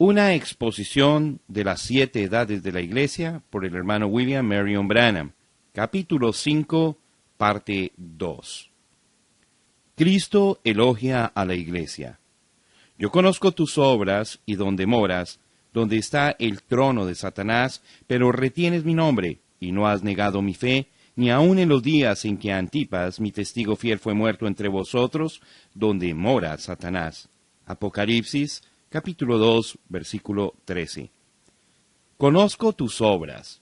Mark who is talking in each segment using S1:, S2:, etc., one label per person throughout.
S1: Una exposición de las 7 edades de la Iglesia por el hermano William Marion Branham, capítulo 5, parte 2. Cristo elogia a la Iglesia. Yo conozco tus obras y donde moras, donde está el trono de Satanás, pero retienes mi nombre, y no has negado mi fe, ni aun en los días en que Antipas, mi testigo fiel, fue muerto entre vosotros, donde mora Satanás. Apocalipsis, capítulo 2, versículo 13. Conozco tus obras.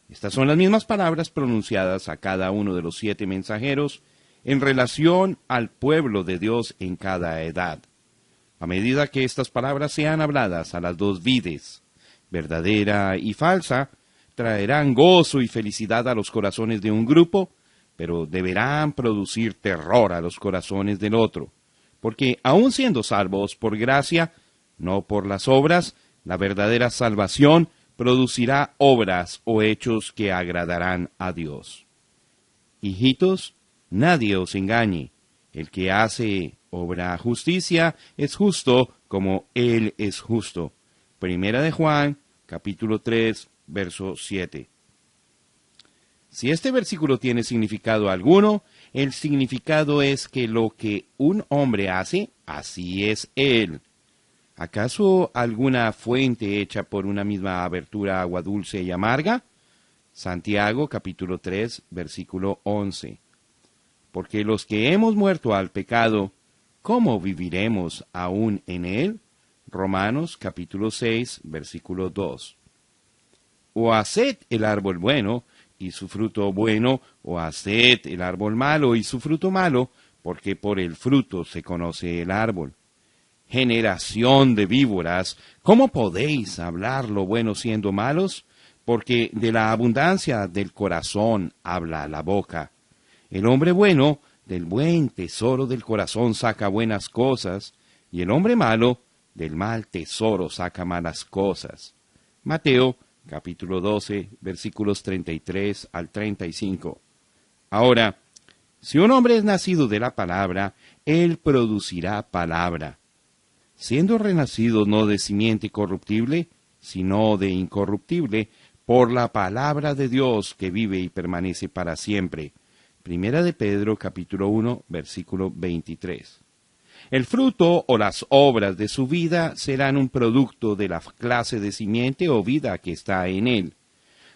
S1: Estas son las mismas palabras pronunciadas a cada uno de los 7 mensajeros en relación al pueblo de Dios en cada edad. A medida que estas palabras sean habladas a las 2 vides, verdadera y falsa, traerán gozo y felicidad a los corazones de un grupo, pero deberán producir terror a los corazones del otro, porque aun siendo salvos por gracia, no por las obras, la verdadera salvación producirá obras o hechos que agradarán a Dios. Hijitos, nadie os engañe. El que hace obra justicia es justo como Él es justo. Primera de Juan, capítulo 3, verso 7. Si este versículo tiene significado alguno, el significado es que lo que un hombre hace, así es él. ¿Acaso alguna fuente hecha por una misma abertura agua dulce y amarga? Santiago capítulo 3, versículo 11. Porque los que hemos muerto al pecado, ¿cómo viviremos aún en él? Romanos capítulo 6, versículo 2. O haced el árbol bueno y su fruto bueno, o haced el árbol malo y su fruto malo, porque por el fruto se conoce el árbol. Generación de víboras, ¿cómo podéis hablar lo bueno siendo malos? Porque de la abundancia del corazón habla la boca. El hombre bueno del buen tesoro del corazón saca buenas cosas, y el hombre malo del mal tesoro saca malas cosas. Mateo, capítulo 12, versículos 33 al 35. Ahora, si un hombre es nacido de la palabra, él producirá palabra. Siendo renacido no de simiente corruptible, sino de incorruptible, por la palabra de Dios que vive y permanece para siempre. Primera de Pedro, capítulo 1, versículo 23. El fruto o las obras de su vida serán un producto de la clase de simiente o vida que está en él.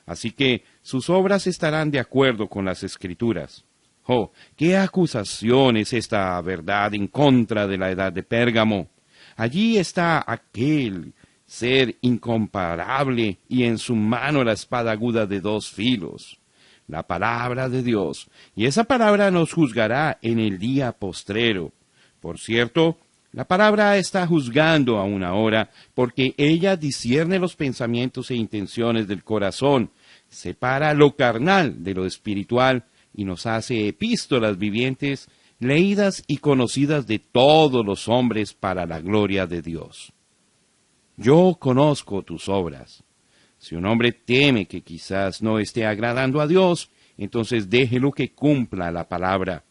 S1: Así que sus obras estarán de acuerdo con las Escrituras. ¡Oh, qué acusación es esta verdad en contra de la edad de Pérgamo! Allí está aquel ser incomparable y en su mano la espada aguda de 2 filos, la palabra de Dios, y esa palabra nos juzgará en el día postrero. Por cierto, la palabra está juzgando aún ahora, porque ella discierne los pensamientos e intenciones del corazón, separa lo carnal de lo espiritual y nos hace epístolas vivientes, leídas y conocidas de todos los hombres para la gloria de Dios. Yo conozco tus obras. Si un hombre teme que quizás no esté agradando a Dios, entonces déjelo que cumpla la palabra.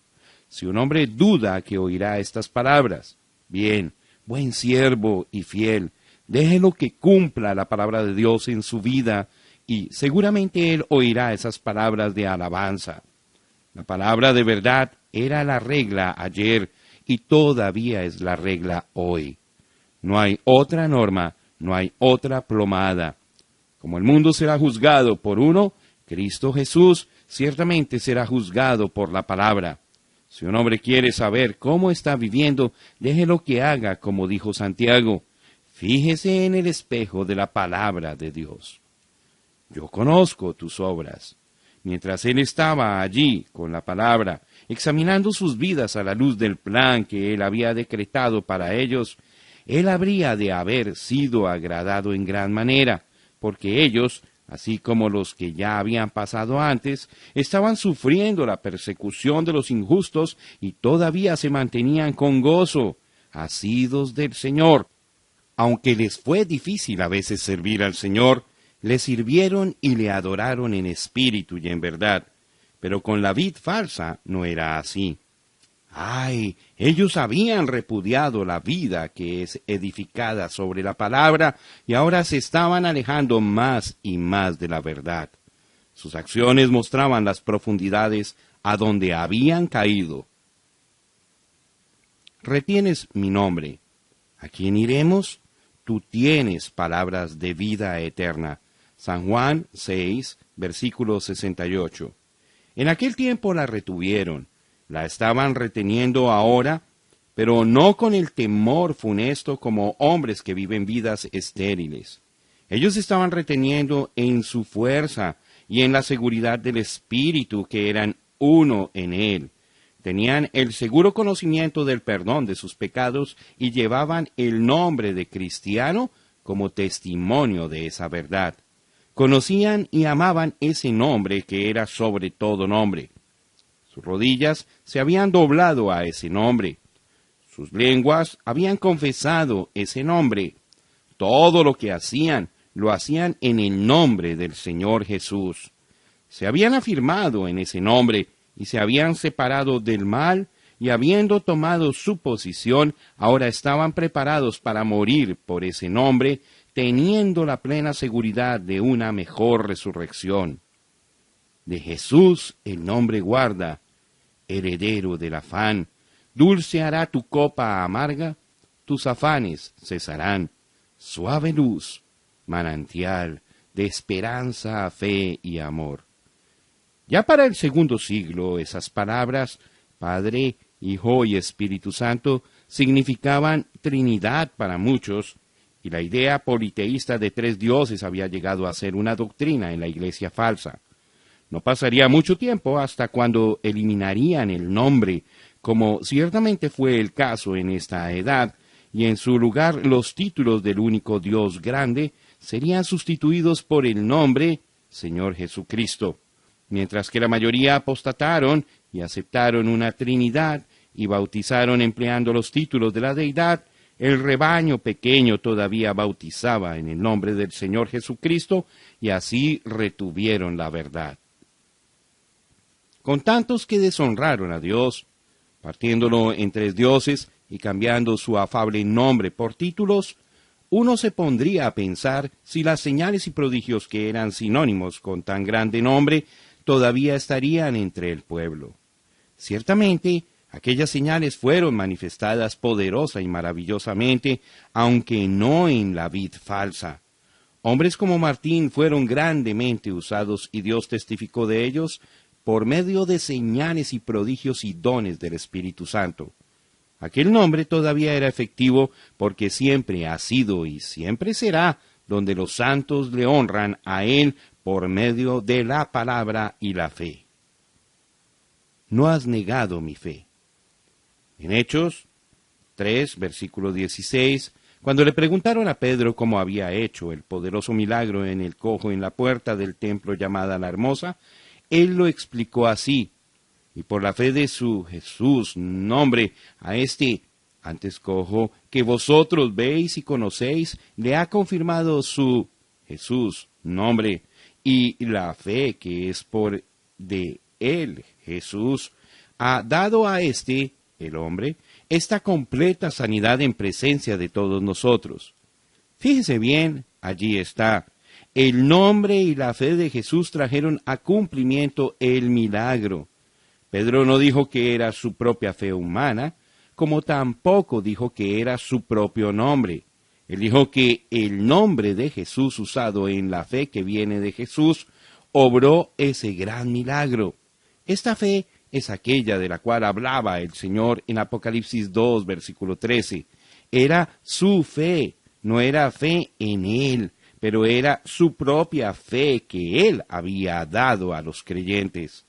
S1: Si un hombre duda que oirá estas palabras, bien, buen siervo y fiel, déjelo que cumpla la palabra de Dios en su vida, y seguramente él oirá esas palabras de alabanza. La palabra de verdad era la regla ayer y todavía es la regla hoy. No hay otra norma, no hay otra plomada. Como el mundo será juzgado por uno, Cristo Jesús ciertamente será juzgado por la palabra. Si un hombre quiere saber cómo está viviendo, déjelo que haga como dijo Santiago. Fíjese en el espejo de la palabra de Dios. Yo conozco tus obras. Mientras él estaba allí con la palabra, examinando sus vidas a la luz del plan que él había decretado para ellos, él habría de haber sido agradado en gran manera, porque ellos, así como los que ya habían pasado antes, estaban sufriendo la persecución de los injustos y todavía se mantenían con gozo, asidos del Señor. Aunque les fue difícil a veces servir al Señor, le sirvieron y le adoraron en espíritu y en verdad, pero con la vid falsa no era así. ¡Ay! Ellos habían repudiado la vida que es edificada sobre la palabra y ahora se estaban alejando más y más de la verdad. Sus acciones mostraban las profundidades a donde habían caído. Retienes mi nombre. ¿A quién iremos? Tú tienes palabras de vida eterna. San Juan 6, versículo 68. En aquel tiempo la retuvieron, la estaban reteniendo ahora, pero no con el temor funesto como hombres que viven vidas estériles. Ellos estaban reteniendo en su fuerza y en la seguridad del Espíritu, que eran uno en él. Tenían el seguro conocimiento del perdón de sus pecados y llevaban el nombre de cristiano como testimonio de esa verdad. Conocían y amaban ese nombre que era sobre todo nombre. Sus rodillas se habían doblado a ese nombre. Sus lenguas habían confesado ese nombre. Todo lo que hacían, lo hacían en el nombre del Señor Jesús. Se habían afirmado en ese nombre y se habían separado del mal y habiendo tomado su posición, ahora estaban preparados para morir por ese nombre, teniendo la plena seguridad de una mejor resurrección. De Jesús el nombre guarda, heredero del afán. Dulce hará tu copa amarga, tus afanes cesarán. Suave luz, manantial de esperanza, fe y amor. Ya para el segundo siglo, esas palabras, Padre, Hijo y Espíritu Santo, significaban Trinidad para muchos, y la idea politeísta de tres dioses había llegado a ser una doctrina en la iglesia falsa. No pasaría mucho tiempo hasta cuando eliminarían el nombre, como ciertamente fue el caso en esta edad, y en su lugar los títulos del único Dios grande serían sustituidos por el nombre Señor Jesucristo. Mientras que la mayoría apostataron y aceptaron una Trinidad y bautizaron empleando los títulos de la deidad, el rebaño pequeño todavía bautizaba en el nombre del Señor Jesucristo y así retuvieron la verdad. Con tantos que deshonraron a Dios, partiéndolo en tres dioses y cambiando su afable nombre por títulos, uno se pondría a pensar si las señales y prodigios que eran sinónimos con tan grande nombre todavía estarían entre el pueblo. Ciertamente, aquellas señales fueron manifestadas poderosa y maravillosamente, aunque no en la vid falsa. Hombres como Martín fueron grandemente usados y Dios testificó de ellos por medio de señales y prodigios y dones del Espíritu Santo. Aquel nombre todavía era efectivo porque siempre ha sido y siempre será donde los santos le honran a Él por medio de la palabra y la fe. No has negado mi fe. En Hechos 3, versículo 16, cuando le preguntaron a Pedro cómo había hecho el poderoso milagro en el cojo en la puerta del templo llamada la Hermosa, él lo explicó así: y por la fe de su Jesús, nombre, a este antes cojo que vosotros veis y conocéis, le ha confirmado su Jesús, nombre, y la fe que es por de él, Jesús, ha dado a este, el hombre, esta completa sanidad en presencia de todos nosotros. Fíjese bien, allí está. El nombre y la fe de Jesús trajeron a cumplimiento el milagro. Pedro no dijo que era su propia fe humana, como tampoco dijo que era su propio nombre. Él dijo que el nombre de Jesús usado en la fe que viene de Jesús obró ese gran milagro. Esta fe es aquella de la cual hablaba el Señor en Apocalipsis 2, versículo 13. Era su fe, no era fe en Él, pero era su propia fe que Él había dado a los creyentes.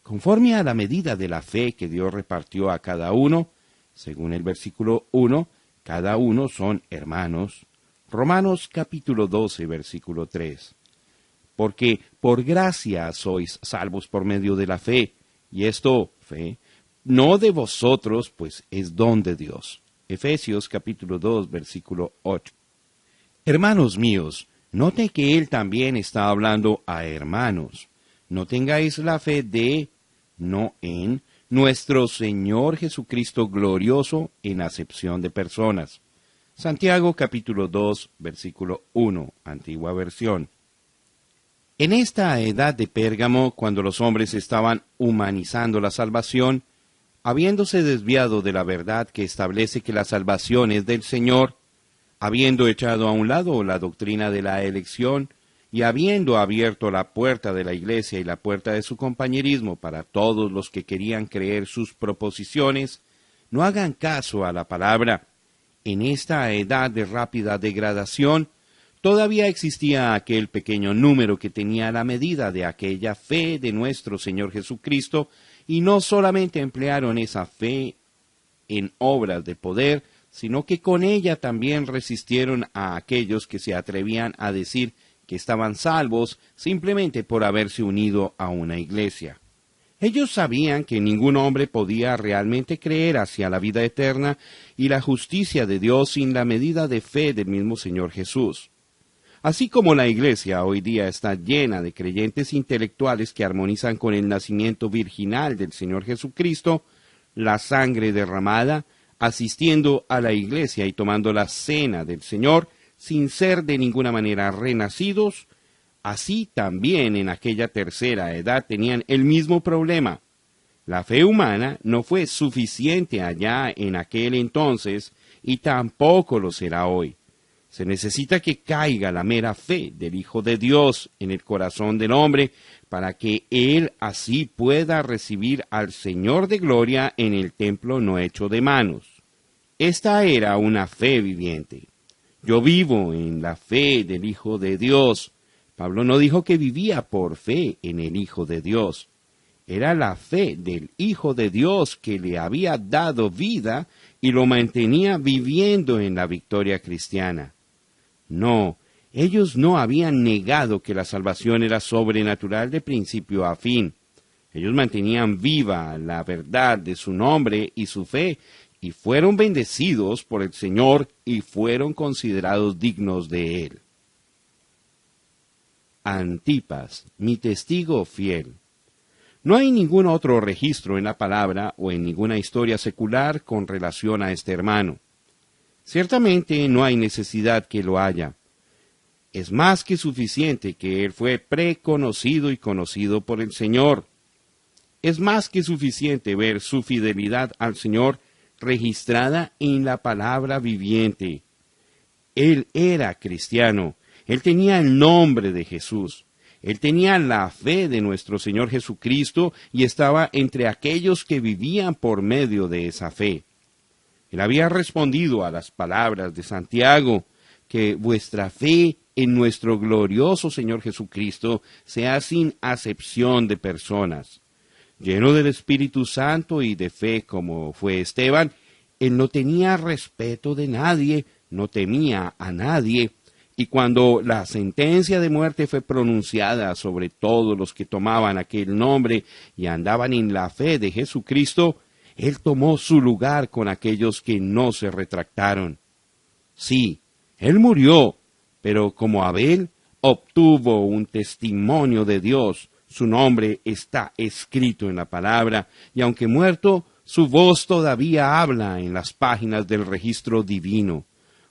S1: Conforme a la medida de la fe que Dios repartió a cada uno, según el versículo 1, cada uno son hermanos. Romanos capítulo 12, versículo 3. Porque por gracia sois salvos por medio de la fe, y esto, fe, no de vosotros, pues es don de Dios. Efesios capítulo 2, versículo 8. Hermanos míos, note que él también está hablando a hermanos. No tengáis la fe de, no en, nuestro Señor Jesucristo glorioso en acepción de personas. Santiago capítulo 2, versículo 1, antigua versión. En esta edad de Pérgamo, cuando los hombres estaban humanizando la salvación, habiéndose desviado de la verdad que establece que la salvación es del Señor, habiendo echado a un lado la doctrina de la elección, y habiendo abierto la puerta de la iglesia y la puerta de su compañerismo para todos los que querían creer sus proposiciones, no hagan caso a la palabra. En esta edad de rápida degradación, todavía existía aquel pequeño número que tenía la medida de aquella fe de nuestro Señor Jesucristo, y no solamente emplearon esa fe en obras de poder, sino que con ella también resistieron a aquellos que se atrevían a decir que estaban salvos simplemente por haberse unido a una iglesia. Ellos sabían que ningún hombre podía realmente creer hacia la vida eterna y la justicia de Dios sin la medida de fe del mismo Señor Jesús. Así como la iglesia hoy día está llena de creyentes intelectuales que armonizan con el nacimiento virginal del Señor Jesucristo, la sangre derramada, asistiendo a la iglesia y tomando la cena del Señor, sin ser de ninguna manera renacidos, así también en aquella tercera edad tenían el mismo problema. La fe humana no fue suficiente allá en aquel entonces y tampoco lo será hoy. Se necesita que caiga la mera fe del Hijo de Dios en el corazón del hombre para que él así pueda recibir al Señor de gloria en el templo no hecho de manos. Esta era una fe viviente. Yo vivo en la fe del Hijo de Dios. Pablo no dijo que vivía por fe en el Hijo de Dios. Era la fe del Hijo de Dios que le había dado vida y lo mantenía viviendo en la victoria cristiana. No, ellos no habían negado que la salvación era sobrenatural de principio a fin. Ellos mantenían viva la verdad de su nombre y su fe, y fueron bendecidos por el Señor y fueron considerados dignos de Él. Antipas, mi testigo fiel. No hay ningún otro registro en la palabra o en ninguna historia secular con relación a este hermano. Ciertamente no hay necesidad que lo haya. Es más que suficiente que él fue preconocido y conocido por el Señor. Es más que suficiente ver su fidelidad al Señor registrada en la palabra viviente. Él era cristiano, él tenía el nombre de Jesús, él tenía la fe de nuestro Señor Jesucristo y estaba entre aquellos que vivían por medio de esa fe. Él había respondido a las palabras de Santiago, que vuestra fe en nuestro glorioso Señor Jesucristo sea sin acepción de personas. Lleno del Espíritu Santo y de fe como fue Esteban, él no tenía respeto de nadie, no temía a nadie, y cuando la sentencia de muerte fue pronunciada sobre todos los que tomaban aquel nombre y andaban en la fe de Jesucristo, él tomó su lugar con aquellos que no se retractaron. Sí, él murió, pero como Abel obtuvo un testimonio de Dios, su nombre está escrito en la palabra, y aunque muerto, su voz todavía habla en las páginas del registro divino.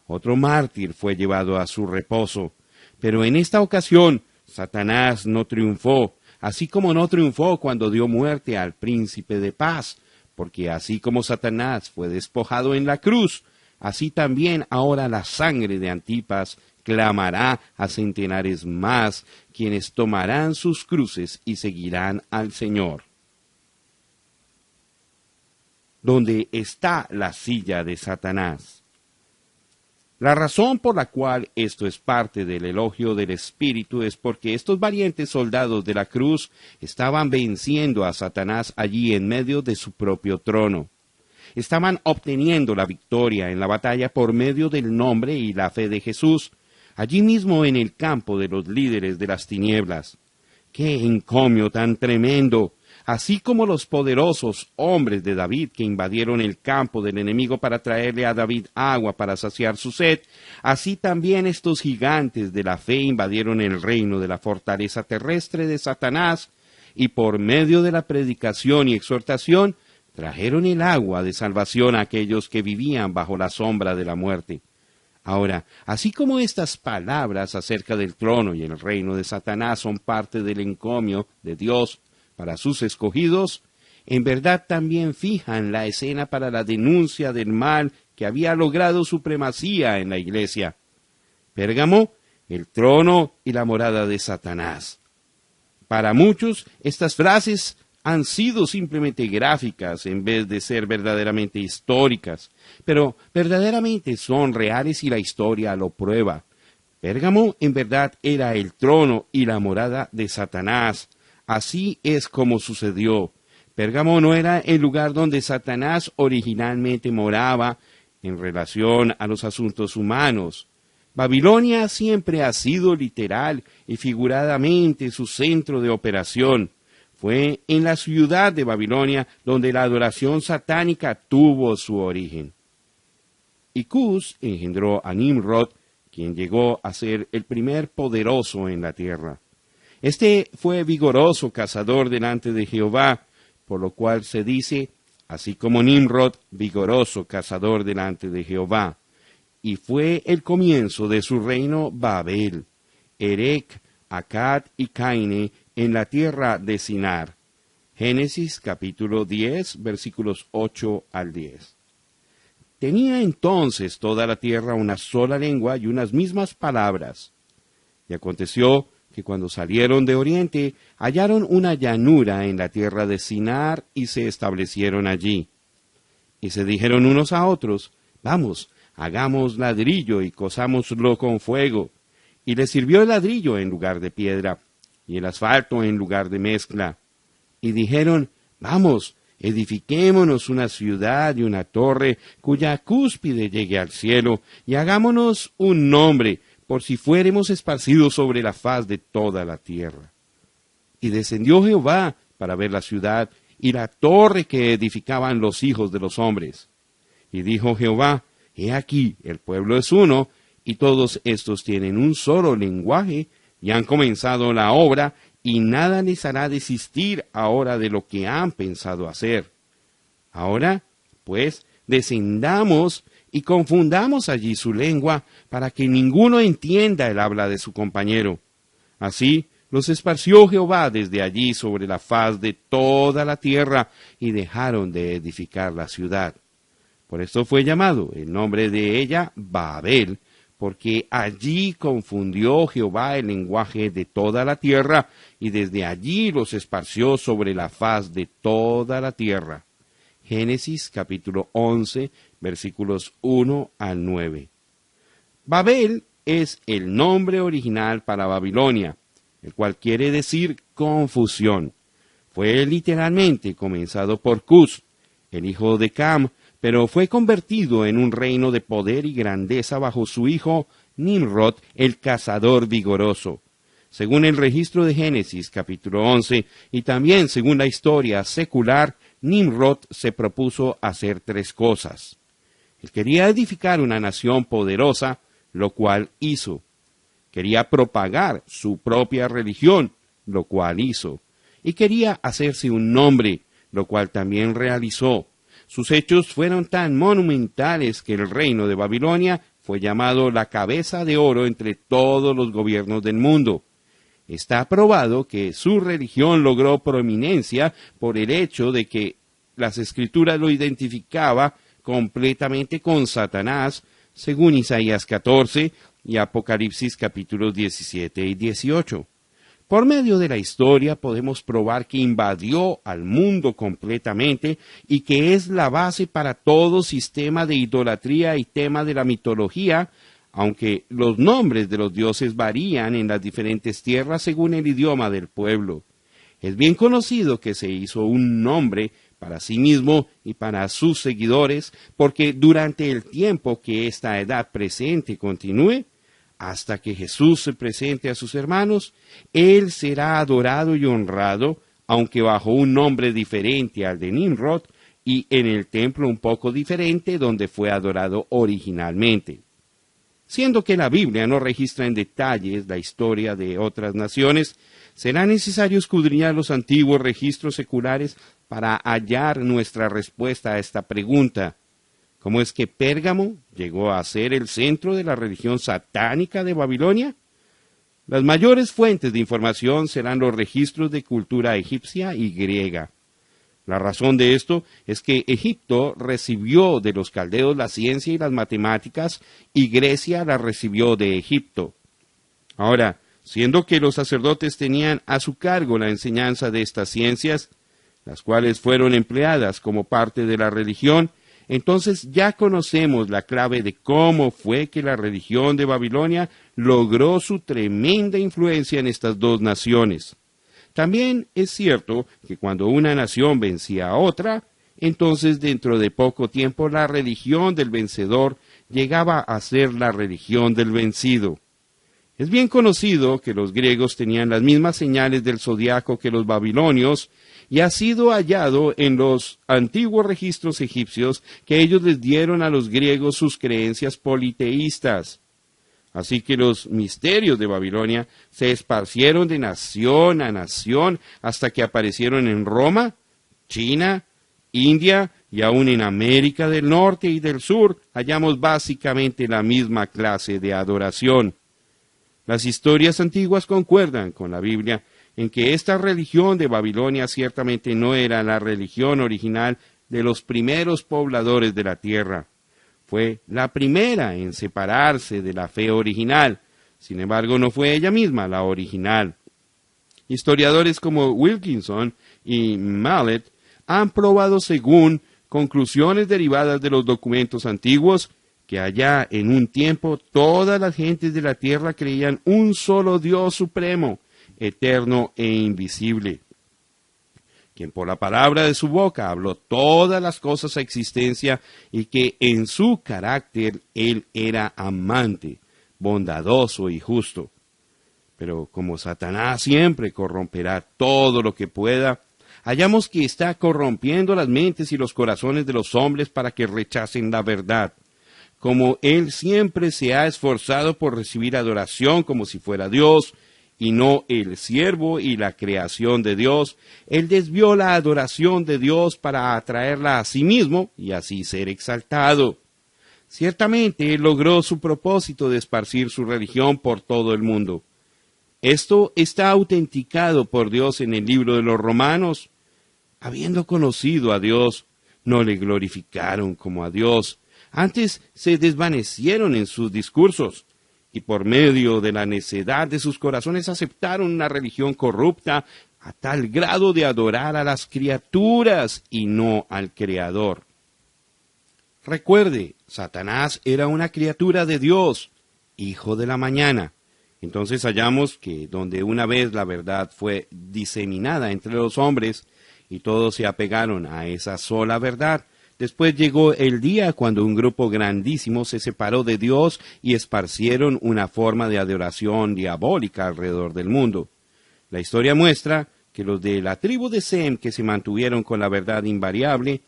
S1: Otro mártir fue llevado a su reposo, pero en esta ocasión Satanás no triunfó, así como no triunfó cuando dio muerte al príncipe de paz, porque así como Satanás fue despojado en la cruz, así también ahora la sangre de Antipas clamará a centenares más, quienes tomarán sus cruces y seguirán al Señor. ¿Dónde está la silla de Satanás? La razón por la cual esto es parte del elogio del Espíritu es porque estos valientes soldados de la cruz estaban venciendo a Satanás allí en medio de su propio trono. Estaban obteniendo la victoria en la batalla por medio del nombre y la fe de Jesús, allí mismo en el campo de los líderes de las tinieblas. ¡Qué encomio tan tremendo! Así como los poderosos hombres de David que invadieron el campo del enemigo para traerle a David agua para saciar su sed, así también estos gigantes de la fe invadieron el reino de la fortaleza terrestre de Satanás, y por medio de la predicación y exhortación
S2: trajeron el agua de salvación a aquellos que vivían bajo la sombra de la muerte. Ahora, así como estas palabras acerca del trono y el reino de Satanás son parte del encomio de Dios para sus escogidos, en verdad también fijan la escena para la denuncia del mal que había logrado supremacía en la iglesia. Pérgamo, el trono y la morada de Satanás. Para muchos, estas frases han sido simplemente gráficas en vez de ser verdaderamente históricas, pero verdaderamente son reales y la historia lo prueba. Pérgamo en verdad era el trono y la morada de Satanás. Así es como sucedió. Pérgamo no era el lugar donde Satanás originalmente moraba en relación a los asuntos humanos. Babilonia siempre ha sido literal y figuradamente su centro de operación. Fue en la ciudad de Babilonia donde la adoración satánica tuvo su origen. Y Cus engendró a Nimrod, quien llegó a ser el primer poderoso en la tierra. Este fue vigoroso cazador delante de Jehová, por lo cual se dice, así como Nimrod, vigoroso cazador delante de Jehová. Y fue el comienzo de su reino Babel, Erec, Accad y Caine, en la tierra de Sinar. Génesis capítulo 10, versículos 8 al 10. Tenía entonces toda la tierra una sola lengua y unas mismas palabras. Y aconteció que cuando salieron de oriente, hallaron una llanura en la tierra de Sinar y se establecieron allí. Y se dijeron unos a otros, vamos, hagamos ladrillo y cozámoslo con fuego. Y les sirvió el ladrillo en lugar de piedra, y el asfalto en lugar de mezcla. Y dijeron, vamos, edifiquémonos una ciudad y una torre, cuya cúspide llegue al cielo, y hagámonos un nombre, por si fuéremos esparcidos sobre la faz de toda la tierra. Y descendió Jehová para ver la ciudad y la torre que edificaban los hijos de los hombres. Y dijo Jehová, he aquí, el pueblo es uno, y todos estos tienen un solo lenguaje, y han comenzado la obra, y nada les hará desistir ahora de lo que han pensado hacer. Ahora, pues, descendamos y confundamos allí su lengua, para que ninguno entienda el habla de su compañero. Así los esparció Jehová desde allí sobre la faz de toda la tierra, y dejaron de edificar la ciudad. Por esto fue llamado el nombre de ella Babel, porque allí confundió Jehová el lenguaje de toda la tierra, y desde allí los esparció sobre la faz de toda la tierra. Génesis capítulo 11, versículos 1 al 9. Babel es el nombre original para Babilonia, el cual quiere decir confusión. Fue literalmente comenzado por Cus, el hijo de Cam, pero fue convertido en un reino de poder y grandeza bajo su hijo Nimrod, el cazador vigoroso. Según el registro de Génesis capítulo 11, y también según la historia secular, Nimrod se propuso hacer 3 cosas. Él quería edificar una nación poderosa, lo cual hizo. Quería propagar su propia religión, lo cual hizo. Y quería hacerse un nombre, lo cual también realizó. Sus hechos fueron tan monumentales que el reino de Babilonia fue llamado la cabeza de oro entre todos los gobiernos del mundo. Está probado que su religión logró prominencia por el hecho de que las Escrituras lo identificaba completamente con Satanás, según Isaías 14 y Apocalipsis capítulos 17 y 18. Por medio de la historia podemos probar que invadió al mundo completamente y que es la base para todo sistema de idolatría y tema de la mitología, aunque los nombres de los dioses varían en las diferentes tierras según el idioma del pueblo. Es bien conocido que se hizo un nombre para sí mismo y para sus seguidores, porque durante el tiempo que esta edad presente continúe, hasta que Jesús se presente a sus hermanos, Él será adorado y honrado, aunque bajo un nombre diferente al de Nimrod, y en el templo un poco diferente donde fue adorado originalmente. Siendo que la Biblia no registra en detalles la historia de otras naciones, será necesario escudriñar los antiguos registros seculares para hallar nuestra respuesta a esta pregunta. ¿Cómo es que Pérgamo llegó a ser el centro de la religión satánica de Babilonia? Las mayores fuentes de información serán los registros de cultura egipcia y griega. La razón de esto es que Egipto recibió de los caldeos la ciencia y las matemáticas y Grecia la recibió de Egipto. Ahora, siendo que los sacerdotes tenían a su cargo la enseñanza de estas ciencias, las cuales fueron empleadas como parte de la religión, entonces ya conocemos la clave de cómo fue que la religión de Babilonia logró su tremenda influencia en estas dos naciones. También es cierto que cuando una nación vencía a otra, entonces dentro de poco tiempo la religión del vencedor llegaba a ser la religión del vencido. Es bien conocido que los griegos tenían las mismas señales del zodiaco que los babilonios, y ha sido hallado en los antiguos registros egipcios que ellos les dieron a los griegos sus creencias politeístas. Así que los misterios de Babilonia se esparcieron de nación a nación hasta que aparecieron en Roma, China, India y aún en América del Norte y del Sur hallamos básicamente la misma clase de adoración. Las historias antiguas concuerdan con la Biblia en que esta religión de Babilonia ciertamente no era la religión original de los primeros pobladores de la tierra. Fue la primera en separarse de la fe original. Sin embargo, no fue ella misma la original. Historiadores como Wilkinson y Mallet han probado, según conclusiones derivadas de los documentos antiguos, que allá en un tiempo todas las gentes de la tierra creían un solo Dios supremo, eterno e invisible, quien por la palabra de su boca habló todas las cosas a existencia y que en su carácter él era amante, bondadoso y justo. Pero como Satanás siempre corromperá todo lo que pueda, hallamos que está corrompiendo las mentes y los corazones de los hombres para que rechacen la verdad. Como él siempre se ha esforzado por recibir adoración como si fuera Dios, y no el siervo y la creación de Dios, él desvió la adoración de Dios para atraerla a sí mismo y así ser exaltado. Ciertamente él logró su propósito de esparcir su religión por todo el mundo. Esto está autenticado por Dios en el libro de los Romanos. Habiendo conocido a Dios, no le glorificaron como a Dios, antes se desvanecieron en sus discursos, y por medio de la necedad de sus corazones aceptaron una religión corrupta a tal grado de adorar a las criaturas y no al Creador. Recuerde, Satanás era una criatura de Dios, hijo de la mañana. Entonces hallamos que donde una vez la verdad fue diseminada entre los hombres y todos se apegaron a esa sola verdad, después llegó el día cuando un grupo grandísimo se separó de Dios y esparcieron una forma de adoración diabólica alrededor del mundo. La historia muestra que los de la tribu de Sem, que se mantuvieron con la verdad invariable,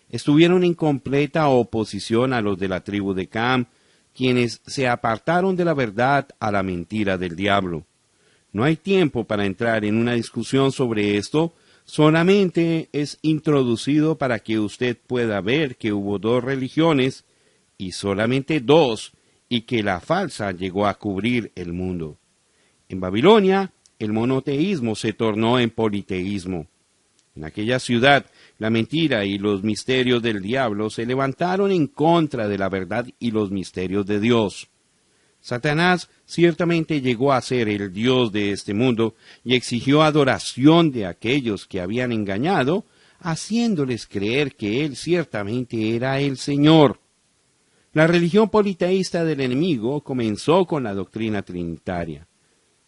S2: estuvieron en completa oposición a los de la tribu de Cam, quienes se apartaron de la verdad a la mentira del diablo. No hay tiempo para entrar en una discusión sobre esto. Solamente es introducido para que usted pueda ver que hubo dos religiones, y solamente dos, y que la falsa llegó a cubrir el mundo. En Babilonia, el monoteísmo se tornó en politeísmo. En aquella ciudad, la mentira y los misterios del diablo se levantaron en contra de la verdad y los misterios de Dios. Satanás ciertamente llegó a ser el Dios de este mundo y exigió adoración de aquellos que habían engañado, haciéndoles creer que él ciertamente era el Señor. La religión politeísta del enemigo comenzó con la doctrina trinitaria.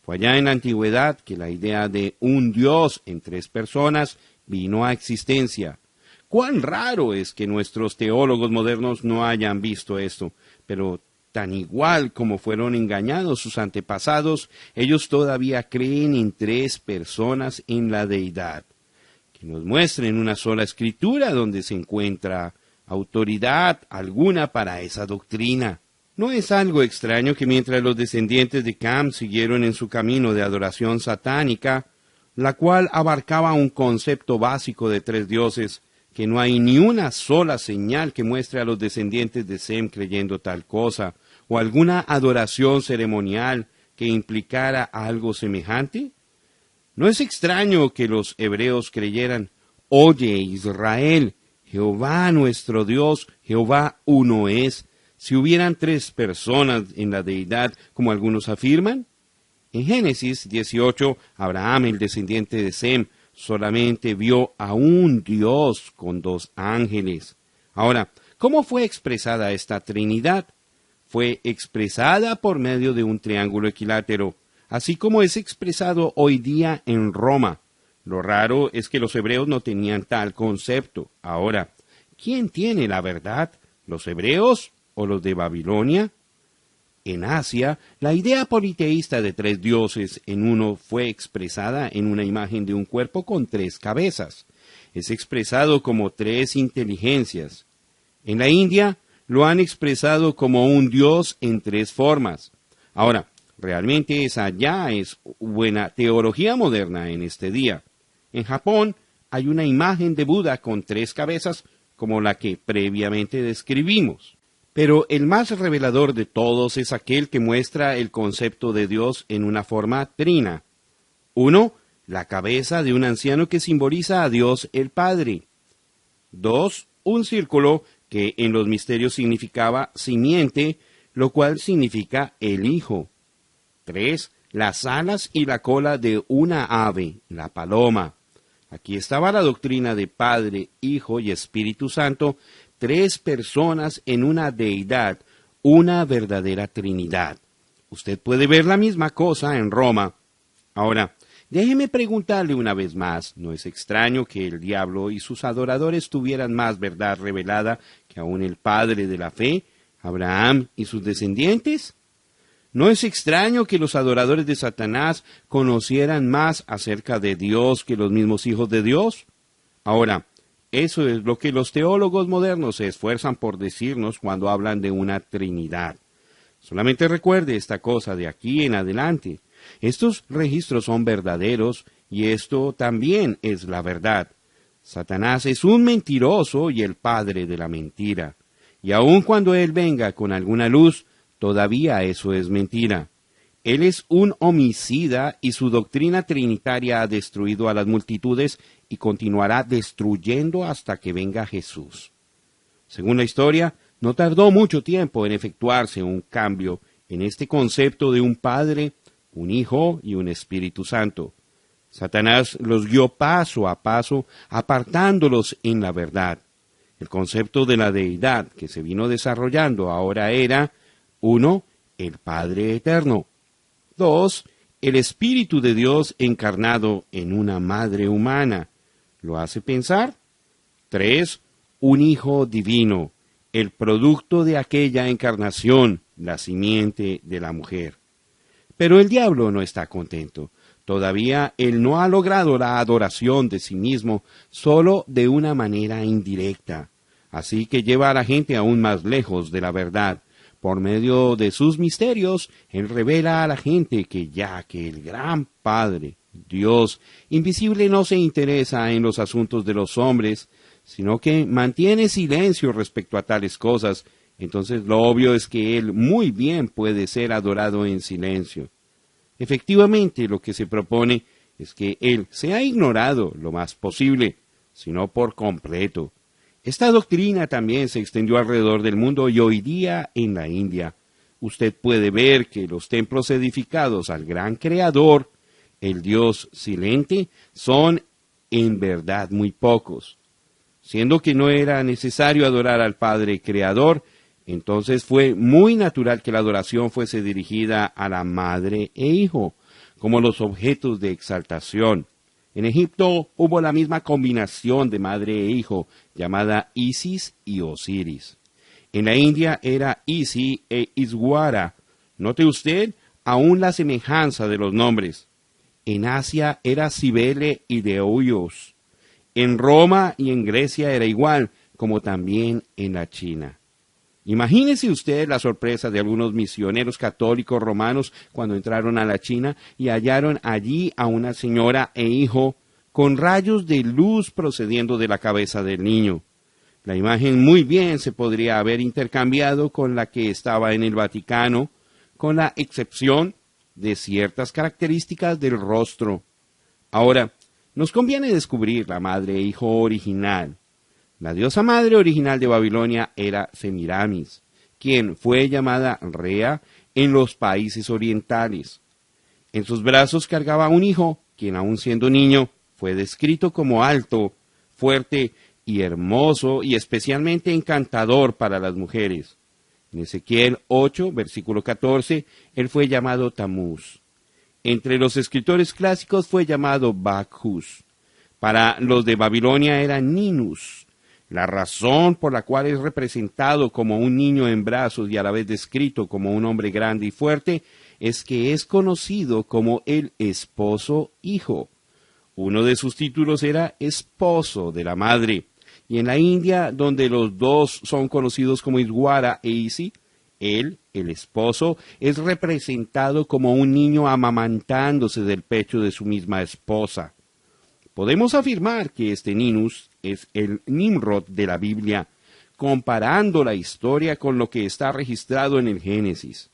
S2: Fue allá en la antigüedad que la idea de un Dios en tres personas vino a existencia. Cuán raro es que nuestros teólogos modernos no hayan visto esto, pero tan igual como fueron engañados sus antepasados, ellos todavía creen en tres personas en la deidad. Que nos muestren una sola escritura donde se encuentra autoridad alguna para esa doctrina. No es algo extraño que mientras los descendientes de Cam siguieron en su camino de adoración satánica, la cual abarcaba un concepto básico de tres dioses, que no hay ni una sola señal que muestre a los descendientes de Sem creyendo tal cosa, o alguna adoración ceremonial que implicara algo semejante? No es extraño que los hebreos creyeran: «Oye, Israel, Jehová nuestro Dios, Jehová uno es», si hubieran tres personas en la deidad, como algunos afirman. En Génesis 18, Abraham, el descendiente de Sem, solamente vio a un Dios con dos ángeles. Ahora, ¿cómo fue expresada esta Trinidad? Fue expresada por medio de un triángulo equilátero, así como es expresado hoy día en Roma. Lo raro es que los hebreos no tenían tal concepto. Ahora, ¿quién tiene la verdad? ¿Los hebreos o los de Babilonia? En Asia, la idea politeísta de tres dioses en uno fue expresada en una imagen de un cuerpo con tres cabezas. Es expresado como tres inteligencias. En la India, lo han expresado como un dios en tres formas. Ahora, realmente esa ya es buena teología moderna en este día. En Japón hay una imagen de Buda con tres cabezas, como la que previamente describimos. Pero el más revelador de todos es aquel que muestra el concepto de Dios en una forma trina. 1. La cabeza de un anciano que simboliza a Dios el Padre. 2. Un círculo que en los misterios significaba simiente, lo cual significa el Hijo. 3. Las alas y la cola de una ave, la paloma. Aquí estaba la doctrina de Padre, Hijo y Espíritu Santo, tres personas en una deidad, una verdadera Trinidad. Usted puede ver la misma cosa en Roma. Ahora, déjeme preguntarle una vez más, ¿no es extraño que el diablo y sus adoradores tuvieran más verdad revelada que aún el padre de la fe, Abraham y sus descendientes? ¿No es extraño que los adoradores de Satanás conocieran más acerca de Dios que los mismos hijos de Dios? Ahora, eso es lo que los teólogos modernos se esfuerzan por decirnos cuando hablan de una Trinidad. Solamente recuerde esta cosa de aquí en adelante. Estos registros son verdaderos y esto también es la verdad. Satanás es un mentiroso y el padre de la mentira. Y aun cuando él venga con alguna luz, todavía eso es mentira. Él es un homicida y su doctrina trinitaria ha destruido a las multitudes y continuará destruyendo hasta que venga Jesús. Según la historia, no tardó mucho tiempo en efectuarse un cambio en este concepto de un Padre, un Hijo y un Espíritu Santo. Satanás los guió paso a paso, apartándolos en la verdad. El concepto de la deidad que se vino desarrollando ahora era: 1. El Padre Eterno. 2. El Espíritu de Dios encarnado en una madre humana. ¿Lo hace pensar? 3. Un Hijo divino, el producto de aquella encarnación, la simiente de la mujer. Pero el diablo no está contento. Todavía él no ha logrado la adoración de sí mismo, solo de una manera indirecta. Así que lleva a la gente aún más lejos de la verdad. Por medio de sus misterios, él revela a la gente que ya que el gran Padre, Dios, invisible, no se interesa en los asuntos de los hombres, sino que mantiene silencio respecto a tales cosas, entonces lo obvio es que él muy bien puede ser adorado en silencio. Efectivamente, lo que se propone es que él sea ignorado lo más posible, sino por completo. Esta doctrina también se extendió alrededor del mundo y hoy día en la India. Usted puede ver que los templos edificados al gran Creador, el Dios silente, son en verdad muy pocos. Siendo que no era necesario adorar al Padre Creador, entonces fue muy natural que la adoración fuese dirigida a la Madre e Hijo, como los objetos de exaltación. En Egipto hubo la misma combinación de madre e hijo, llamada Isis y Osiris. En la India era Isi e Iswara. Note usted aún la semejanza de los nombres. En Asia era Cibele y Deuyos. En Roma y en Grecia era igual, como también en la China. Imagínese usted la sorpresa de algunos misioneros católicos romanos cuando entraron a la China y hallaron allí a una señora e hijo con rayos de luz procediendo de la cabeza del niño. La imagen muy bien se podría haber intercambiado con la que estaba en el Vaticano, con la excepción de ciertas características del rostro. Ahora, nos conviene descubrir la madre e hijo original. La diosa madre original de Babilonia era Semiramis, quien fue llamada Rea en los países orientales. En sus brazos cargaba un hijo, quien aun siendo niño, fue descrito como alto, fuerte y hermoso y especialmente encantador para las mujeres. En Ezequiel 8, versículo 14, él fue llamado Tamuz. Entre los escritores clásicos fue llamado Bacchus. Para los de Babilonia era Ninus. La razón por la cual es representado como un niño en brazos y a la vez descrito como un hombre grande y fuerte es que es conocido como el esposo hijo. Uno de sus títulos era esposo de la madre. Y en la India, donde los dos son conocidos como Iswara e Isi, él, el esposo, es representado como un niño amamantándose del pecho de su misma esposa. Podemos afirmar que este Ninus es el Nimrod de la Biblia, comparando la historia con lo que está registrado en el Génesis.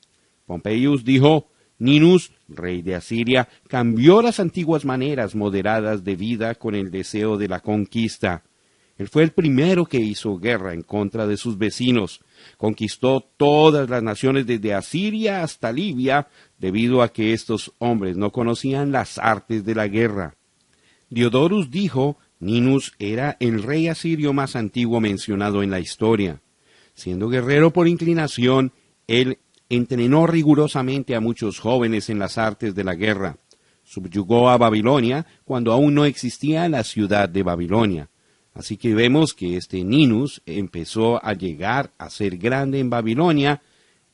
S2: Pompeius dijo: Ninus, rey de Asiria, cambió las antiguas maneras moderadas de vida con el deseo de la conquista. Él fue el primero que hizo guerra en contra de sus vecinos. Conquistó todas las naciones desde Asiria hasta Libia, debido a que estos hombres no conocían las artes de la guerra. Diodorus dijo: Ninus era el rey asirio más antiguo mencionado en la historia. Siendo guerrero por inclinación, él entrenó rigurosamente a muchos jóvenes en las artes de la guerra. Subyugó a Babilonia cuando aún no existía la ciudad de Babilonia. Así que vemos que este Ninus empezó a llegar a ser grande en Babilonia,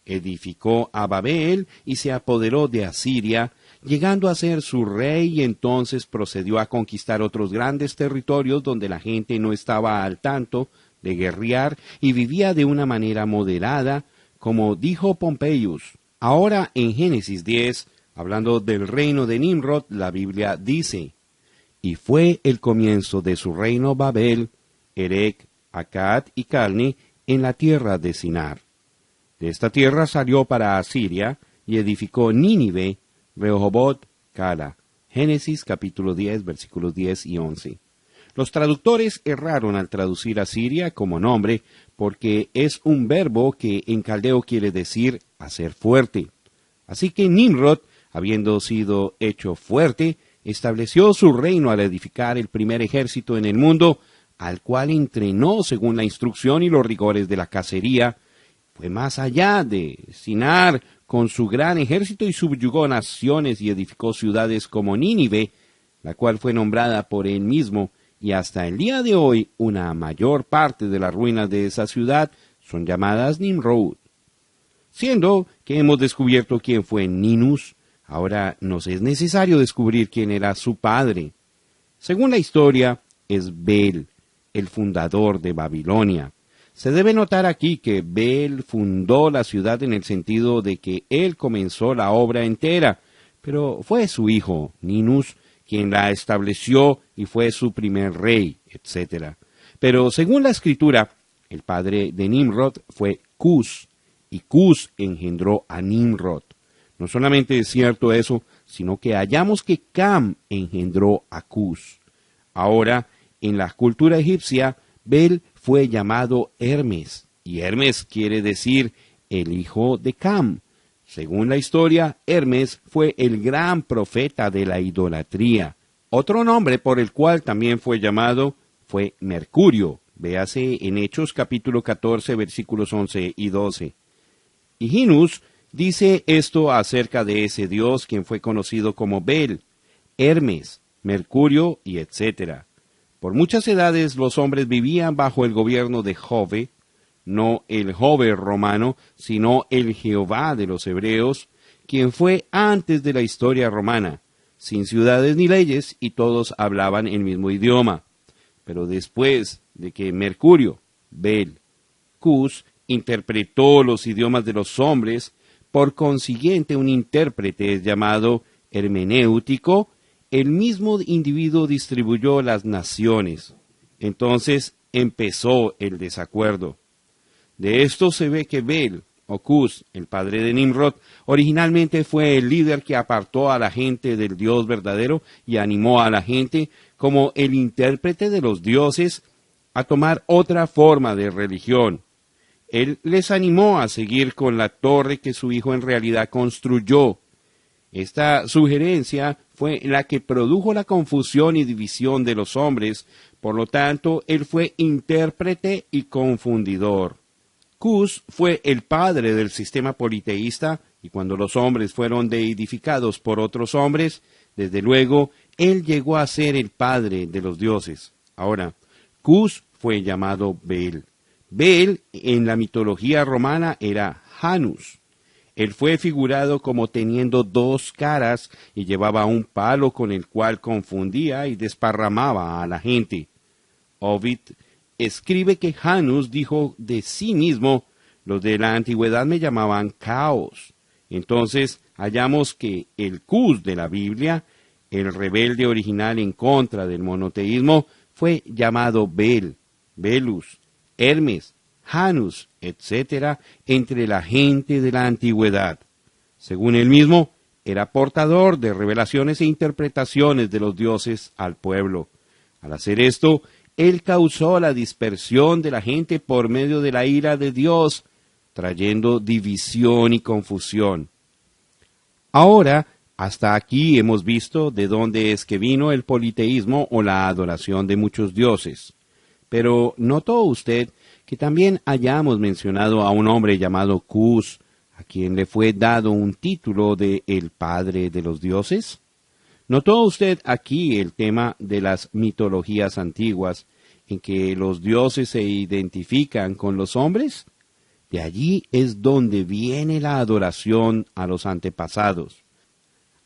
S2: edificó a Babel y se apoderó de Asiria, llegando a ser su rey, y entonces procedió a conquistar otros grandes territorios donde la gente no estaba al tanto de guerrear y vivía de una manera moderada, como dijo Pompeius. Ahora en Génesis 10, hablando del reino de Nimrod, la Biblia dice: y fue el comienzo de su reino Babel, Erec, Accad y Calne, en la tierra de Sinar. De esta tierra salió para Asiria, y edificó Nínive, Rehoboth, Cala. Génesis capítulo 10, versículos 10 y 11. Los traductores erraron al traducir Asiria como nombre, porque es un verbo que en caldeo quiere decir hacer fuerte. Así que Nimrod, habiendo sido hecho fuerte, estableció su reino al edificar el primer ejército en el mundo, al cual entrenó según la instrucción y los rigores de la cacería. Fue más allá de Sinar con su gran ejército y subyugó naciones y edificó ciudades como Nínive, la cual fue nombrada por él mismo, y hasta el día de hoy una mayor parte de las ruinas de esa ciudad son llamadas Nimrod. Siendo que hemos descubierto quién fue Ninus, ahora nos es necesario descubrir quién era su padre. Según la historia, es Bel, el fundador de Babilonia. Se debe notar aquí que Bel fundó la ciudad en el sentido de que él comenzó la obra entera, pero fue su hijo, Ninus, quien la estableció y fue su primer rey, etc. Pero según la escritura, el padre de Nimrod fue Cus, y Cus engendró a Nimrod. No solamente es cierto eso, sino que hallamos que Cam engendró a Cus. Ahora, en la cultura egipcia, Bel fue llamado Hermes, y Hermes quiere decir el hijo de Cam. Según la historia, Hermes fue el gran profeta de la idolatría. Otro nombre por el cual también fue llamado fue Mercurio. Véase en Hechos capítulo 14, versículos 11 y 12. Higinus dice esto acerca de ese dios quien fue conocido como Bel, Hermes, Mercurio y etc. Por muchas edades los hombres vivían bajo el gobierno de Jove, no el Jove romano, sino el Jehová de los hebreos, quien fue antes de la historia romana, sin ciudades ni leyes, y todos hablaban el mismo idioma. Pero después de que Mercurio, Bel, Cus interpretó los idiomas de los hombres. Por consiguiente, un intérprete es llamado hermenéutico. El mismo individuo distribuyó las naciones. Entonces empezó el desacuerdo. De esto se ve que Bel, o Cus, el padre de Nimrod, originalmente fue el líder que apartó a la gente del Dios verdadero y animó a la gente, como el intérprete de los dioses, a tomar otra forma de religión. Él les animó a seguir con la torre que su hijo en realidad construyó. Esta sugerencia fue la que produjo la confusión y división de los hombres, por lo tanto, él fue intérprete y confundidor. Cus fue el padre del sistema politeísta, y cuando los hombres fueron deidificados por otros hombres, desde luego, él llegó a ser el padre de los dioses. Ahora, Cus fue llamado Bel. Bel, en la mitología romana, era Janus. Él fue figurado como teniendo dos caras y llevaba un palo con el cual confundía y desparramaba a la gente. Ovid escribe que Janus dijo de sí mismo: los de la antigüedad me llamaban Caos. Entonces hallamos que el Cus de la Biblia, el rebelde original en contra del monoteísmo, fue llamado Bel, Belus, Hermes, Janus, etc., entre la gente de la antigüedad. Según él mismo, era portador de revelaciones e interpretaciones de los dioses al pueblo. Al hacer esto, él causó la dispersión de la gente por medio de la ira de Dios, trayendo división y confusión. Ahora, hasta aquí hemos visto de dónde es que vino el politeísmo o la adoración de muchos dioses. Pero ¿notó usted que también hayamos mencionado a un hombre llamado Cus, a quien le fue dado un título de el padre de los dioses? ¿Notó usted aquí el tema de las mitologías antiguas, en que los dioses se identifican con los hombres? De allí es donde viene la adoración a los antepasados.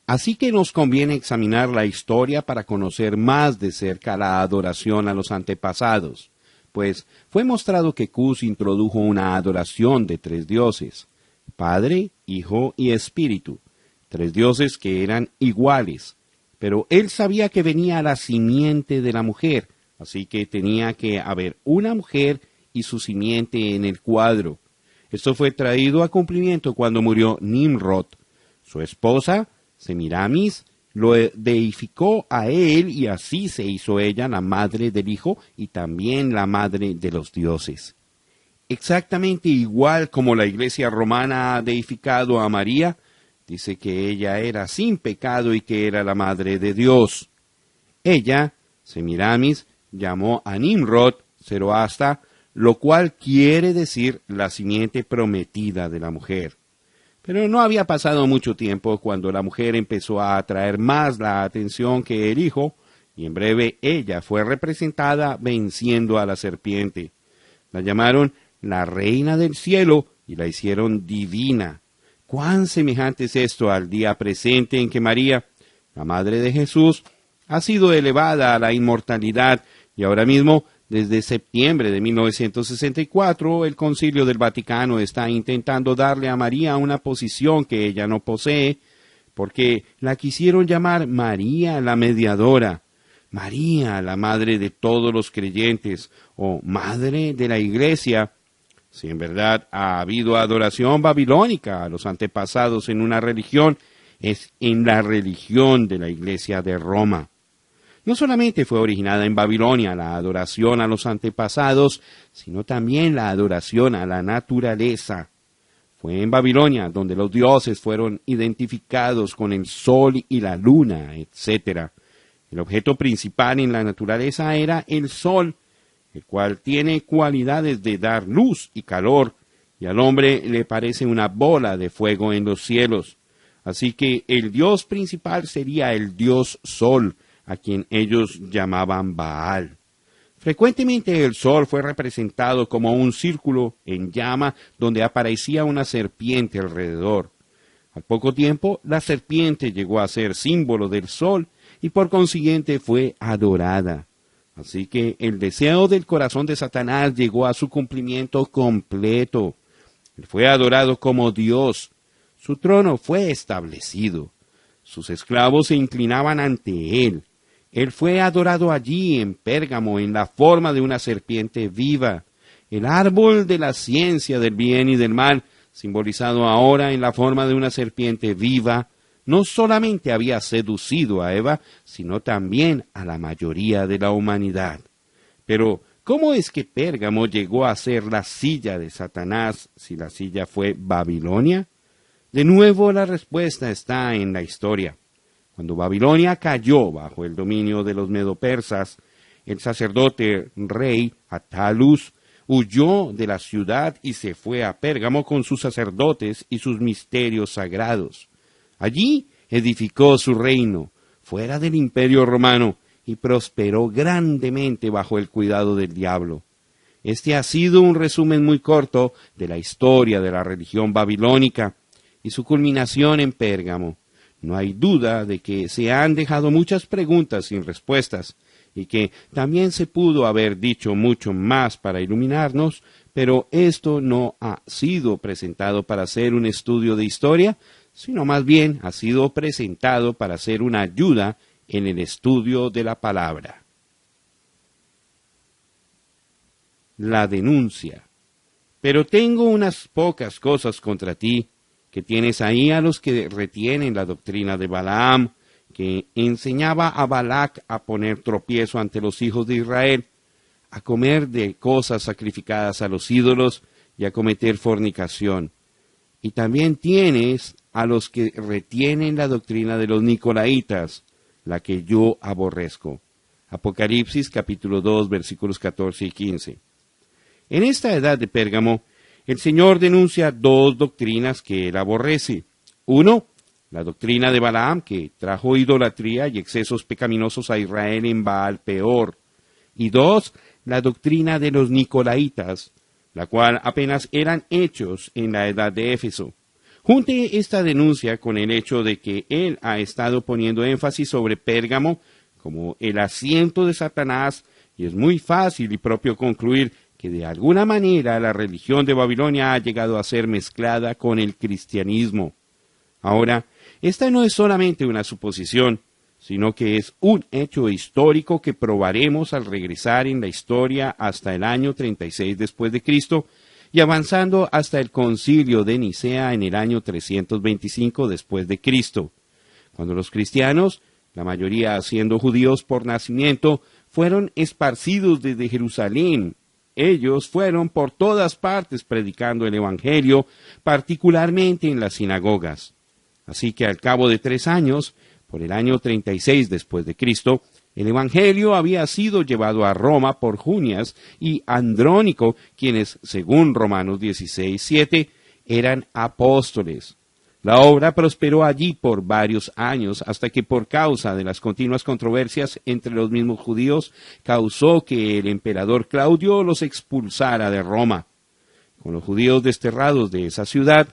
S2: Así que nos conviene examinar la historia para conocer más de cerca la adoración a los antepasados, pues fue mostrado que Cus introdujo una adoración de tres dioses: Padre, Hijo y Espíritu, tres dioses que eran iguales, pero él sabía que venía la simiente de la mujer, así que tenía que haber una mujer y su simiente en el cuadro. Esto fue traído a cumplimiento cuando murió Nimrod. Su esposa, Semiramis, lo deificó a él, y así se hizo ella la madre del hijo y también la madre de los dioses. Exactamente igual como la Iglesia romana ha deificado a María, dice que ella era sin pecado y que era la madre de Dios. Ella, Semiramis, llamó a Nimrod Zoroasta, lo cual quiere decir la simiente prometida de la mujer. Pero no había pasado mucho tiempo cuando la mujer empezó a atraer más la atención que el hijo, y en breve ella fue representada venciendo a la serpiente. La llamaron la reina del cielo y la hicieron divina. ¿Cuán semejante es esto al día presente en que María, la madre de Jesús, ha sido elevada a la inmortalidad, y ahora mismo, desde septiembre de 1964, el Concilio del Vaticano está intentando darle a María una posición que ella no posee, porque la quisieron llamar María la Mediadora, María la Madre de todos los creyentes, o Madre de la Iglesia. Si en verdad ha habido adoración babilónica a los antepasados en una religión, es en la religión de la Iglesia de Roma. No solamente fue originada en Babilonia la adoración a los antepasados, sino también la adoración a la naturaleza. Fue en Babilonia donde los dioses fueron identificados con el sol y la luna, etc. El objeto principal en la naturaleza era el sol, el cual tiene cualidades de dar luz y calor, y al hombre le parece una bola de fuego en los cielos. Así que el dios principal sería el dios sol, a quien ellos llamaban Baal. Frecuentemente el sol fue representado como un círculo en llama donde aparecía una serpiente alrededor. Al poco tiempo, la serpiente llegó a ser símbolo del sol y por consiguiente fue adorada. Así que el deseo del corazón de Satanás llegó a su cumplimiento completo. Él fue adorado como Dios. Su trono fue establecido. Sus esclavos se inclinaban ante él. Él fue adorado allí en Pérgamo en la forma de una serpiente viva. El árbol de la ciencia del bien y del mal, simbolizado ahora en la forma de una serpiente viva, no solamente había seducido a Eva, sino también a la mayoría de la humanidad. Pero, ¿cómo es que Pérgamo llegó a ser la silla de Satanás si la silla fue Babilonia? De nuevo la respuesta está en la historia. Cuando Babilonia cayó bajo el dominio de los medo-persas, el sacerdote rey Attalus huyó de la ciudad y se fue a Pérgamo con sus sacerdotes y sus misterios sagrados. Allí edificó su reino, fuera del imperio romano, y prosperó grandemente bajo el cuidado del diablo. Este ha sido un resumen muy corto de la historia de la religión babilónica y su culminación en Pérgamo. No hay duda de que se han dejado muchas preguntas sin respuestas y que también se pudo haber dicho mucho más para iluminarnos, pero esto no ha sido presentado para hacer un estudio de historia, sino más bien ha sido presentado para ser una ayuda en el estudio de la palabra. La denuncia. Pero tengo unas pocas cosas contra ti, que tienes ahí a los que retienen la doctrina de Balaam, que enseñaba a Balac a poner tropiezo ante los hijos de Israel, a comer de cosas sacrificadas a los ídolos y a cometer fornicación. Y también tienes a los que retienen la doctrina de los nicolaitas, la que yo aborrezco. Apocalipsis capítulo 2 versículos 14 y 15. En esta edad de Pérgamo, el Señor denuncia dos doctrinas que él aborrece. Uno, la doctrina de Balaam, que trajo idolatría y excesos pecaminosos a Israel en Baal Peor. Y dos, la doctrina de los nicolaitas, la cual apenas eran hechos en la edad de Éfeso. Junte esta denuncia con el hecho de que él ha estado poniendo énfasis sobre Pérgamo como el asiento de Satanás, y es muy fácil y propio concluir que de alguna manera la religión de Babilonia ha llegado a ser mezclada con el cristianismo. Ahora, esta no es solamente una suposición, sino que es un hecho histórico que probaremos al regresar en la historia hasta el año 36 después de Cristo y avanzando hasta el concilio de Nicea en el año 325 después de Cristo, cuando los cristianos, la mayoría siendo judíos por nacimiento, fueron esparcidos desde Jerusalén. Ellos fueron por todas partes predicando el Evangelio, particularmente en las sinagogas. Así que al cabo de 3 años, por el año 36 después de Cristo, el Evangelio había sido llevado a Roma por Junias y Andrónico, quienes, según Romanos 16:7, eran apóstoles. La obra prosperó allí por varios años, hasta que por causa de las continuas controversias entre los mismos judíos, causó que el emperador Claudio los expulsara de Roma. Con los judíos desterrados de esa ciudad,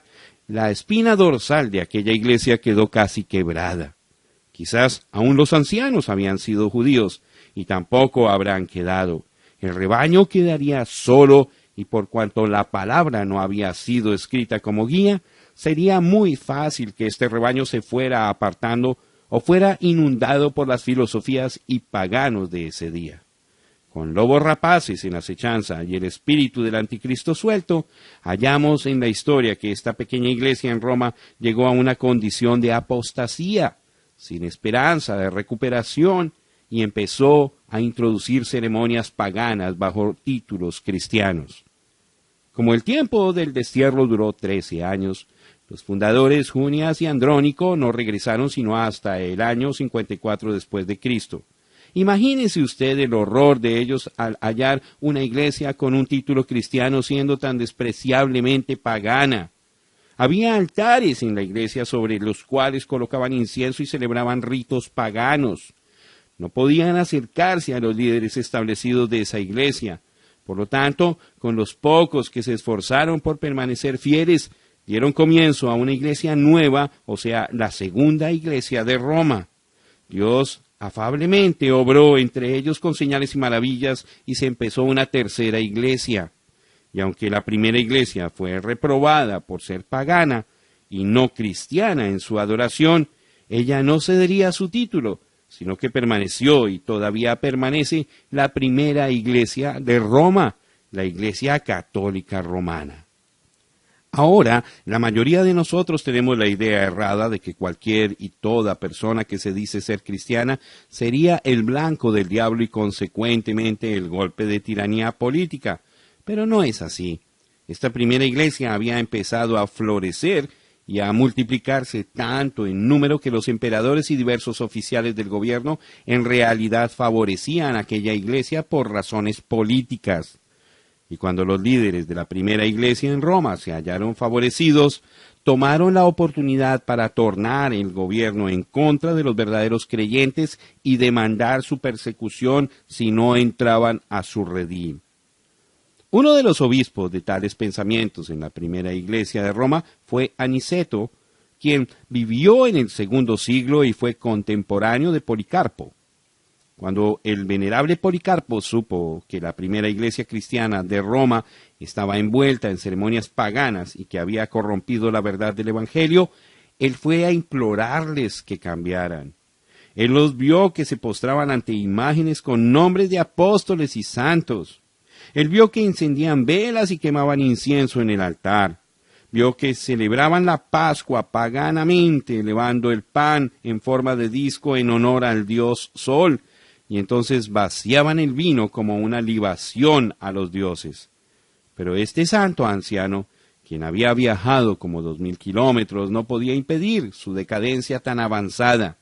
S2: la espina dorsal de aquella iglesia quedó casi quebrada. Quizás aún los ancianos habían sido judíos, y tampoco habrán quedado. El rebaño quedaría solo, y por cuanto la palabra no había sido escrita como guía, sería muy fácil que este rebaño se fuera apartando o fuera inundado por las filosofías y paganos de ese día. Con lobos rapaces en acechanza y el espíritu del anticristo suelto, hallamos en la historia que esta pequeña iglesia en Roma llegó a una condición de apostasía, sin esperanza de recuperación, y empezó a introducir ceremonias paganas bajo títulos cristianos. Como el tiempo del destierro duró 13 años, los fundadores Junias y Andrónico no regresaron sino hasta el año 54 después de Cristo. Imagínese usted el horror de ellos al hallar una iglesia con un título cristiano siendo tan despreciablemente pagana. Había altares en la iglesia sobre los cuales colocaban incienso y celebraban ritos paganos. No podían acercarse a los líderes establecidos de esa iglesia. Por lo tanto, con los pocos que se esforzaron por permanecer fieles, dieron comienzo a una iglesia nueva, o sea, la segunda iglesia de Roma. Dios afablemente obró entre ellos con señales y maravillas, y se empezó una tercera iglesia. Y aunque la primera iglesia fue reprobada por ser pagana y no cristiana en su adoración, ella no cedería su título, sino que permaneció y todavía permanece la primera iglesia de Roma, la Iglesia Católica Romana. Ahora, la mayoría de nosotros tenemos la idea errada de que cualquier y toda persona que se dice ser cristiana sería el blanco del diablo y consecuentemente el golpe de tiranía política. Pero no es así. Esta primera iglesia había empezado a florecer y a multiplicarse tanto en número que los emperadores y diversos oficiales del gobierno en realidad favorecían a aquella iglesia por razones políticas. Y cuando los líderes de la primera iglesia en Roma se hallaron favorecidos, tomaron la oportunidad para tornar el gobierno en contra de los verdaderos creyentes y demandar su persecución si no entraban a su redil. Uno de los obispos de tales pensamientos en la primera iglesia de Roma fue Aniceto, quien vivió en el segundo siglo y fue contemporáneo de Policarpo. Cuando el venerable Policarpo supo que la primera iglesia cristiana de Roma estaba envuelta en ceremonias paganas y que había corrompido la verdad del Evangelio, él fue a implorarles que cambiaran. Él los vio que se postraban ante imágenes con nombres de apóstoles y santos. Él vio que encendían velas y quemaban incienso en el altar. Vio que celebraban la Pascua paganamente, elevando el pan en forma de disco en honor al dios Sol, y entonces vaciaban el vino como una libación a los dioses. Pero este santo anciano, quien había viajado como 2000 kilómetros, no podía impedir su decadencia tan avanzada.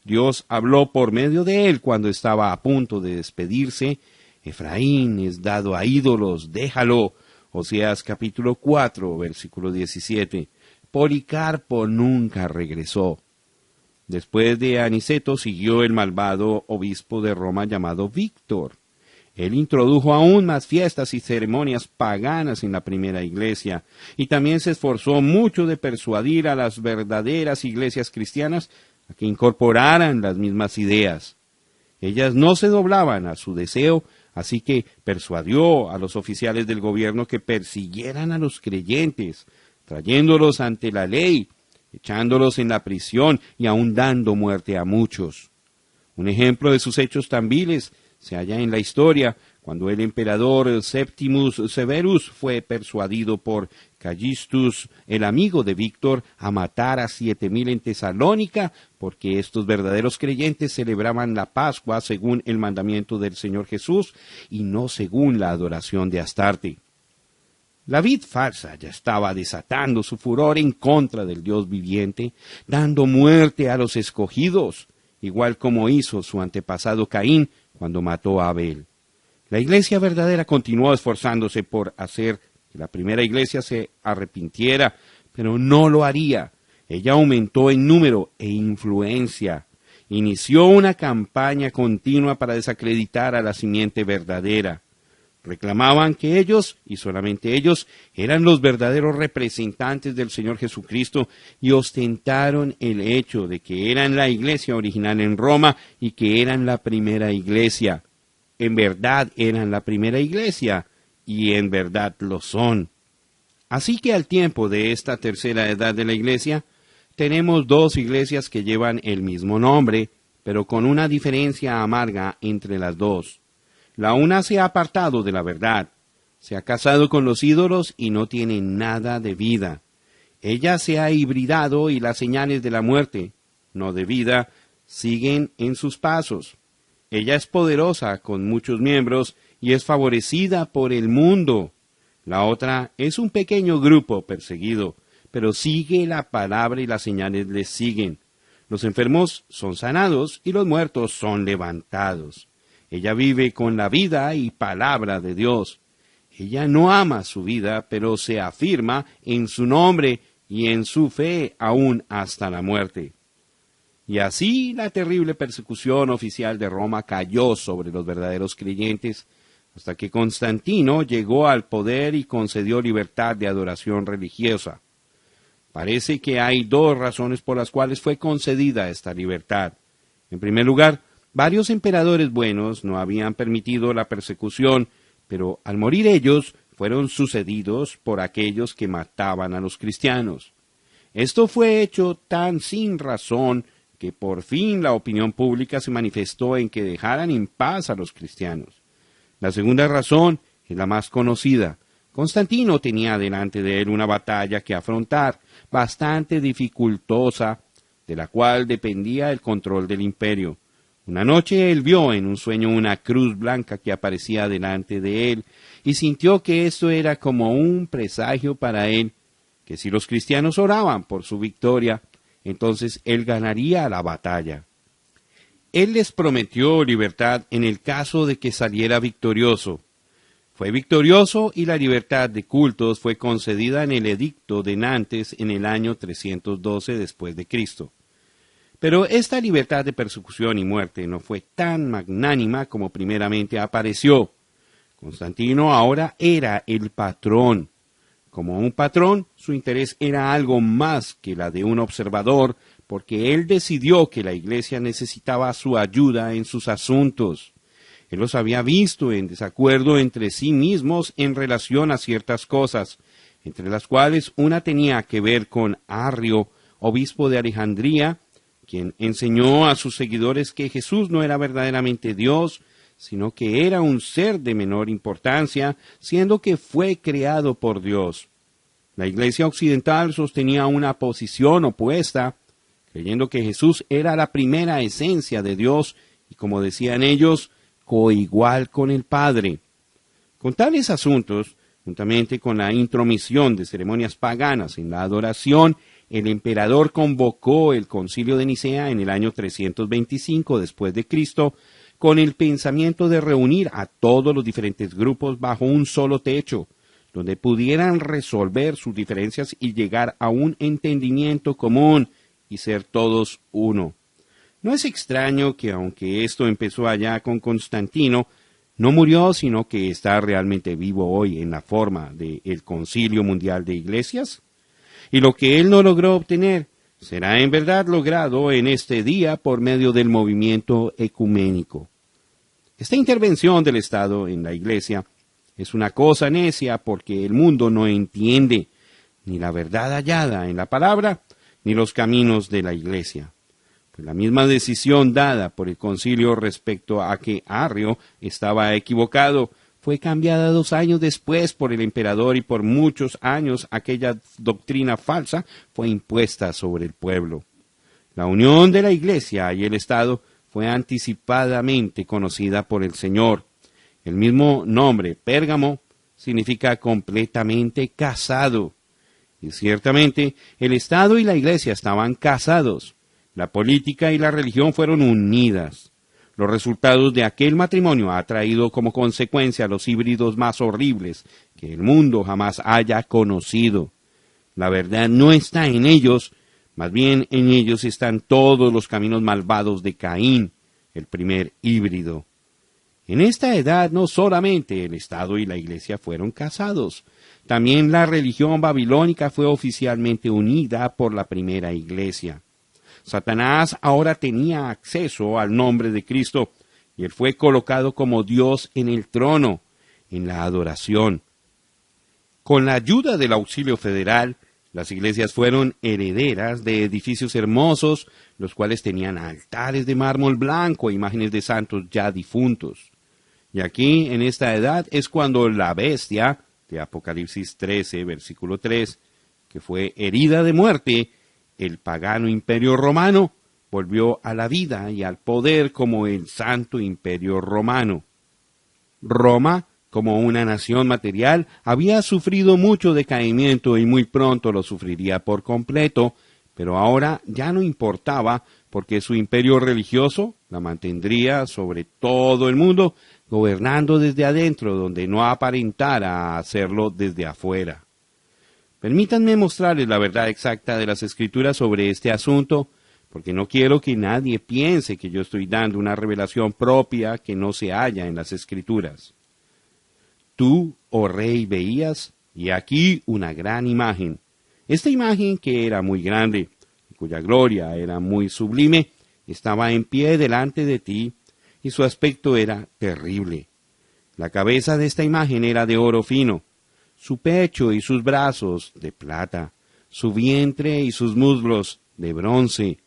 S2: Dios habló por medio de él cuando estaba a punto de despedirse. Efraín es dado a ídolos, déjalo. Oseas capítulo 4, versículo 17. Policarpo nunca regresó. Después de Aniceto siguió el malvado obispo de Roma llamado Víctor. Él introdujo aún más fiestas y ceremonias paganas en la primera iglesia, y también se esforzó mucho de persuadir a las verdaderas iglesias cristianas a que incorporaran las mismas ideas. Ellas no se doblaban a su deseo, así que persuadió a los oficiales del gobierno que persiguieran a los creyentes, trayéndolos ante la ley, echándolos en la prisión y aún dando muerte a muchos. Un ejemplo de sus hechos tan viles se halla en la historia, cuando el emperador Septimus Severus fue persuadido por Callistus, el amigo de Víctor, a matar a 7000 en Tesalónica, porque estos verdaderos creyentes celebraban la Pascua según el mandamiento del Señor Jesús y no según la adoración de Astarte. La vid falsa ya estaba desatando su furor en contra del Dios viviente, dando muerte a los escogidos, igual como hizo su antepasado Caín cuando mató a Abel. La iglesia verdadera continuó esforzándose por hacer que la primera iglesia se arrepintiera, pero no lo haría. Ella aumentó en número e influencia. Inició una campaña continua para desacreditar a la simiente verdadera. Reclamaban que ellos, y solamente ellos, eran los verdaderos representantes del Señor Jesucristo y ostentaron el hecho de que eran la iglesia original en Roma y que eran la primera iglesia. En verdad eran la primera iglesia y en verdad lo son. Así que al tiempo de esta tercera edad de la iglesia, tenemos dos iglesias que llevan el mismo nombre, pero con una diferencia amarga entre las dos. La una se ha apartado de la verdad, se ha casado con los ídolos y no tiene nada de vida. Ella se ha hibridado y las señales de la muerte, no de vida, siguen en sus pasos. Ella es poderosa con muchos miembros y es favorecida por el mundo. La otra es un pequeño grupo perseguido, pero sigue la palabra y las señales les siguen. Los enfermos son sanados y los muertos son levantados. Ella vive con la vida y palabra de Dios. Ella no ama su vida, pero se afirma en su nombre y en su fe aún hasta la muerte. Y así la terrible persecución oficial de Roma cayó sobre los verdaderos creyentes, hasta que Constantino llegó al poder y concedió libertad de adoración religiosa. Parece que hay dos razones por las cuales fue concedida esta libertad. En primer lugar, Varios emperadores buenos no habían permitido la persecución, pero al morir ellos fueron sucedidos por aquellos que mataban a los cristianos. Esto fue hecho tan sin razón que por fin la opinión pública se manifestó en que dejaran en paz a los cristianos. La segunda razón es la más conocida. Constantino tenía delante de él una batalla que afrontar, bastante dificultosa, de la cual dependía el control del imperio. Una noche él vio en un sueño una cruz blanca que aparecía delante de él, y sintió que esto era como un presagio para él, que si los cristianos oraban por su victoria, entonces él ganaría la batalla. Él les prometió libertad en el caso de que saliera victorioso. Fue victorioso y la libertad de cultos fue concedida en el edicto de Nantes en el año 312 después de Cristo. Pero esta libertad de persecución y muerte no fue tan magnánima como primeramente apareció. Constantino ahora era el patrón. Como un patrón, su interés era algo más que la de un observador, porque él decidió que la Iglesia necesitaba su ayuda en sus asuntos. Él los había visto en desacuerdo entre sí mismos en relación a ciertas cosas, entre las cuales una tenía que ver con Arrio, obispo de Alejandría, quien enseñó a sus seguidores que Jesús no era verdaderamente Dios, sino que era un ser de menor importancia, siendo que fue creado por Dios. La Iglesia occidental sostenía una posición opuesta, creyendo que Jesús era la primera esencia de Dios y, como decían ellos, coigual con el Padre. Con tales asuntos, juntamente con la intromisión de ceremonias paganas en la adoración, el emperador convocó el Concilio de Nicea en el año 325 después de Cristo, con el pensamiento de reunir a todos los diferentes grupos bajo un solo techo, donde pudieran resolver sus diferencias y llegar a un entendimiento común y ser todos uno. No es extraño que, aunque esto empezó allá con Constantino, no murió, sino que está realmente vivo hoy en la forma del Concilio Mundial de Iglesias. Y lo que él no logró obtener será en verdad logrado en este día por medio del movimiento ecuménico. Esta intervención del Estado en la Iglesia es una cosa necia porque el mundo no entiende ni la verdad hallada en la palabra ni los caminos de la Iglesia. Pues la misma decisión dada por el concilio respecto a que Arrio estaba equivocado fue cambiada 2 años después por el emperador y por muchos años aquella doctrina falsa fue impuesta sobre el pueblo. La unión de la Iglesia y el Estado fue anticipadamente conocida por el Señor. El mismo nombre, Pérgamo, significa completamente casado. Y ciertamente el Estado y la Iglesia estaban casados. La política y la religión fueron unidas. Los resultados de aquel matrimonio ha traído como consecuencia los híbridos más horribles que el mundo jamás haya conocido. La verdad no está en ellos, más bien en ellos están todos los caminos malvados de Caín, el primer híbrido. En esta edad no solamente el Estado y la Iglesia fueron casados, también la religión babilónica fue oficialmente unida por la primera Iglesia. Satanás ahora tenía acceso al nombre de Cristo y él fue colocado como Dios en el trono, en la adoración. Con la ayuda del auxilio federal, las iglesias fueron herederas de edificios hermosos, los cuales tenían altares de mármol blanco e imágenes de santos ya difuntos. Y aquí, en esta edad, es cuando la bestia, de Apocalipsis 13, versículo 3, que fue herida de muerte, el pagano imperio romano, volvió a la vida y al poder como el santo imperio romano. Roma, como una nación material, había sufrido mucho decaimiento y muy pronto lo sufriría por completo, pero ahora ya no importaba porque su imperio religioso la mantendría sobre todo el mundo, gobernando desde adentro donde no aparentara hacerlo desde afuera. Permítanme mostrarles la verdad exacta de las Escrituras sobre este asunto, porque no quiero que nadie piense que yo estoy dando una revelación propia que no se halla en las Escrituras. Tú, oh rey, veías, y aquí una gran imagen. Esta imagen, que era muy grande, y cuya gloria era muy sublime, estaba en pie delante de ti, y su aspecto era terrible. La cabeza de esta imagen era de oro fino, su pecho y sus brazos de plata, su vientre y sus muslos de bronce,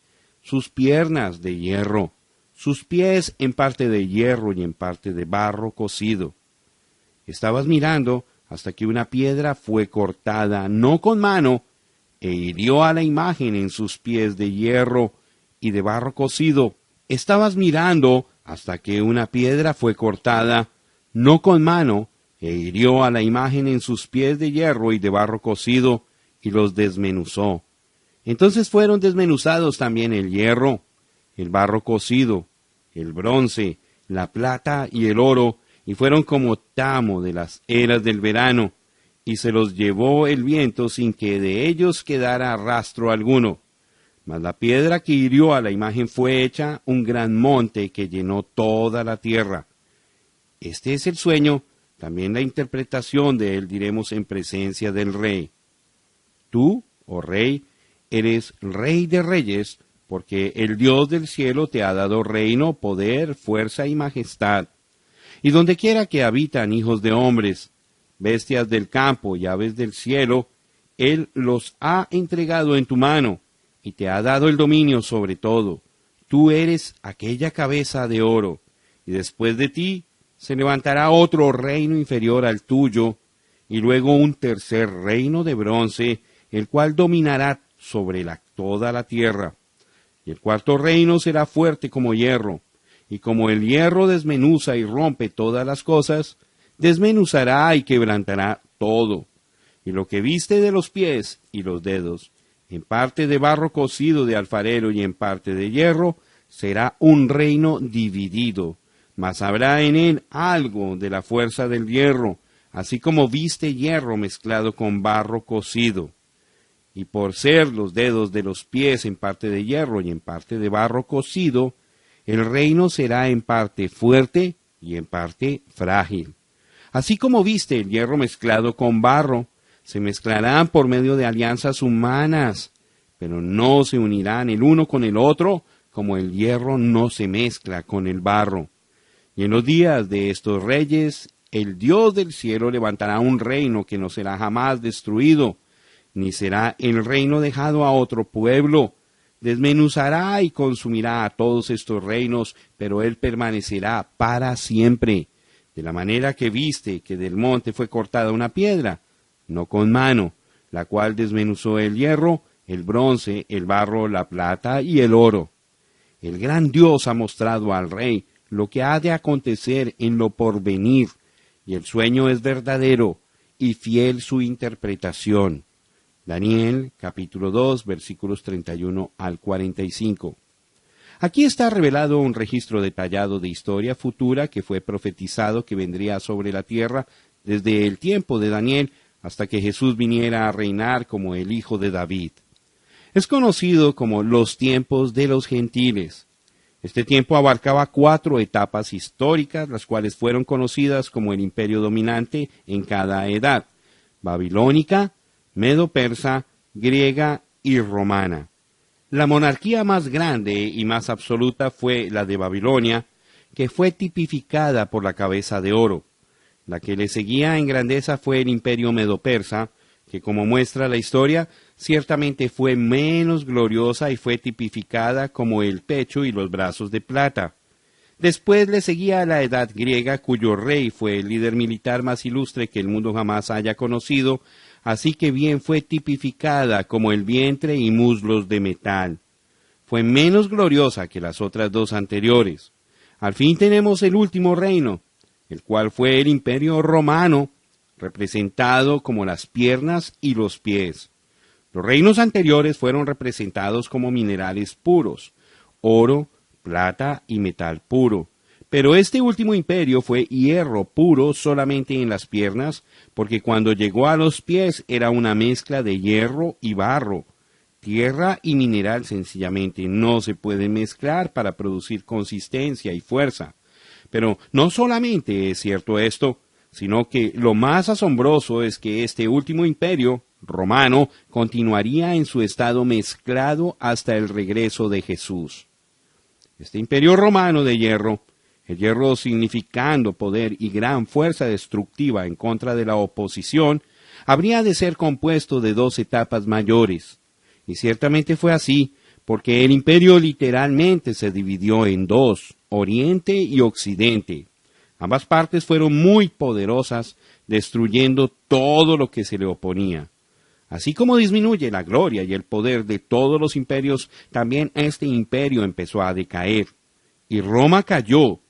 S2: sus piernas de hierro, sus pies en parte de hierro y en parte de barro cocido. Estabas mirando hasta que una piedra fue cortada, no con mano, e hirió a la imagen en sus pies de hierro y de barro cocido. Estabas mirando hasta que una piedra fue cortada, no con mano, e hirió a la imagen en sus pies de hierro y de barro cocido, y los desmenuzó. Entonces fueron desmenuzados también el hierro, el barro cocido, el bronce, la plata y el oro, y fueron como tamo de las eras del verano, y se los llevó el viento sin que de ellos quedara rastro alguno. Mas la piedra que hirió a la imagen fue hecha un gran monte que llenó toda la tierra. Este es el sueño, también la interpretación de él diremos en presencia del rey. Tú, oh rey, eres rey de reyes, porque el Dios del cielo te ha dado reino, poder, fuerza y majestad. Y donde quiera que habitan hijos de hombres, bestias del campo y aves del cielo, Él los ha entregado en tu mano, y te ha dado el dominio sobre todo. Tú eres aquella cabeza de oro, y después de ti se levantará otro reino inferior al tuyo, y luego un tercer reino de bronce, el cual dominará sobre toda la tierra. Y el cuarto reino será fuerte como hierro, y como el hierro desmenuza y rompe todas las cosas, desmenuzará y quebrantará todo. Y lo que viste de los pies y los dedos, en parte de barro cocido de alfarero y en parte de hierro, será un reino dividido, mas habrá en él algo de la fuerza del hierro, así como viste hierro mezclado con barro cocido. Y por ser los dedos de los pies en parte de hierro y en parte de barro cocido, el reino será en parte fuerte y en parte frágil. Así como viste el hierro mezclado con barro, se mezclarán por medio de alianzas humanas, pero no se unirán el uno con el otro, como el hierro no se mezcla con el barro. Y en los días de estos reyes, el Dios del cielo levantará un reino que no será jamás destruido, ni será el reino dejado a otro pueblo. Desmenuzará y consumirá a todos estos reinos, pero él permanecerá para siempre. De la manera que viste que del monte fue cortada una piedra, no con mano, la cual desmenuzó el hierro, el bronce, el barro, la plata y el oro. El gran Dios ha mostrado al rey lo que ha de acontecer en lo porvenir, y el sueño es verdadero y fiel su interpretación. Daniel, capítulo 2, versículos 31 al 45. Aquí está revelado un registro detallado de historia futura que fue profetizado que vendría sobre la tierra desde el tiempo de Daniel hasta que Jesús viniera a reinar como el hijo de David. Es conocido como los tiempos de los gentiles. Este tiempo abarcaba 4 etapas históricas, las cuales fueron conocidas como el imperio dominante en cada edad: babilónica, medo-persa, griega y romana. La monarquía más grande y más absoluta fue la de Babilonia, que fue tipificada por la cabeza de oro. La que le seguía en grandeza fue el imperio medo-persa, que como muestra la historia, ciertamente fue menos gloriosa y fue tipificada como el pecho y los brazos de plata. Después le seguía la edad griega, cuyo rey fue el líder militar más ilustre que el mundo jamás haya conocido, así que bien fue tipificada como el vientre y muslos de metal. Fue menos gloriosa que las otras 2 anteriores. Al fin tenemos el último reino, el cual fue el imperio romano, representado como las piernas y los pies. Los reinos anteriores fueron representados como minerales puros, oro, plata y metal puro. Pero este último imperio fue hierro puro solamente en las piernas, porque cuando llegó a los pies era una mezcla de hierro y barro. Tierra y mineral sencillamente no se pueden mezclar para producir consistencia y fuerza. Pero no solamente es cierto esto, sino que lo más asombroso es que este último imperio romano continuaría en su estado mezclado hasta el regreso de Jesús. Este imperio romano de hierro el hierro significando poder y gran fuerza destructiva en contra de la oposición, habría de ser compuesto de dos etapas mayores. Y ciertamente fue así, porque el imperio literalmente se dividió en dos, Oriente y Occidente. Ambas partes fueron muy poderosas, destruyendo todo lo que se le oponía. Así como disminuye la gloria y el poder de todos los imperios, también este imperio empezó a decaer. Y Roma cayó.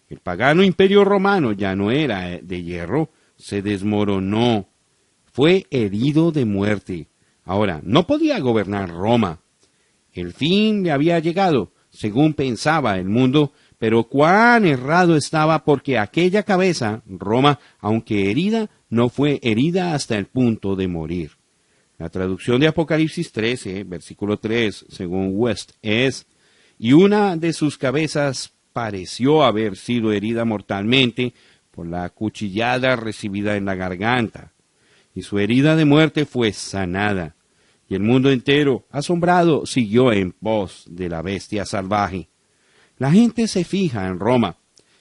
S2: El pagano imperio romano ya no era de hierro, se desmoronó. Fue herido de muerte. Ahora, no podía gobernar Roma. El fin le había llegado, según pensaba el mundo, pero cuán errado estaba, porque aquella cabeza, Roma, aunque herida, no fue herida hasta el punto de morir. La traducción de Apocalipsis 13, versículo 3, según West, es: y una de sus cabezas pareció haber sido herida mortalmente por la cuchillada recibida en la garganta, y su herida de muerte fue sanada, y el mundo entero, asombrado, siguió en pos de la bestia salvaje. La gente se fija en Roma,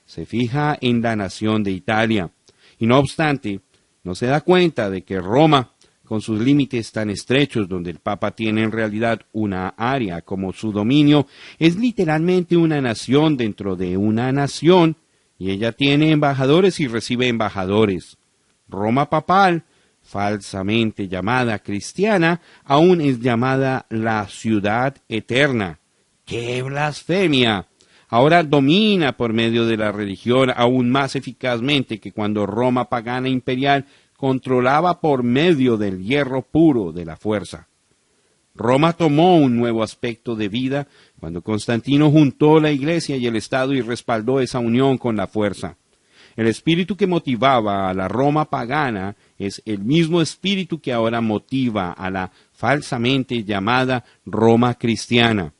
S2: se fija en la nación de Italia, y no obstante, no se da cuenta de que Roma, con sus límites tan estrechos, donde el Papa tiene en realidad una área como su dominio, es literalmente una nación dentro de una nación, y ella tiene embajadores y recibe embajadores. Roma papal, falsamente llamada cristiana, aún es llamada la ciudad eterna. ¡Qué blasfemia! Ahora domina por medio de la religión aún más eficazmente que cuando Roma pagana imperial controlaba por medio del hierro puro de la fuerza. Roma tomó un nuevo aspecto de vida cuando Constantino juntó la Iglesia y el Estado y respaldó esa unión con la fuerza. El espíritu que motivaba a la Roma pagana es el mismo espíritu que ahora motiva a la falsamente llamada Roma cristiana.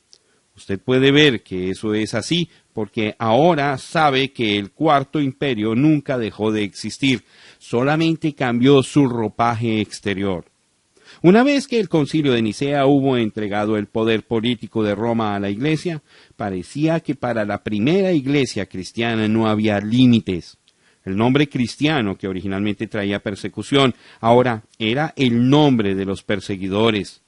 S2: Usted puede ver que eso es así porque ahora sabe que el Cuarto Imperio nunca dejó de existir, solamente cambió su ropaje exterior. Una vez que el Concilio de Nicea hubo entregado el poder político de Roma a la Iglesia, parecía que para la primera Iglesia cristiana no había límites. El nombre cristiano, que originalmente traía persecución, ahora era el nombre de los perseguidores.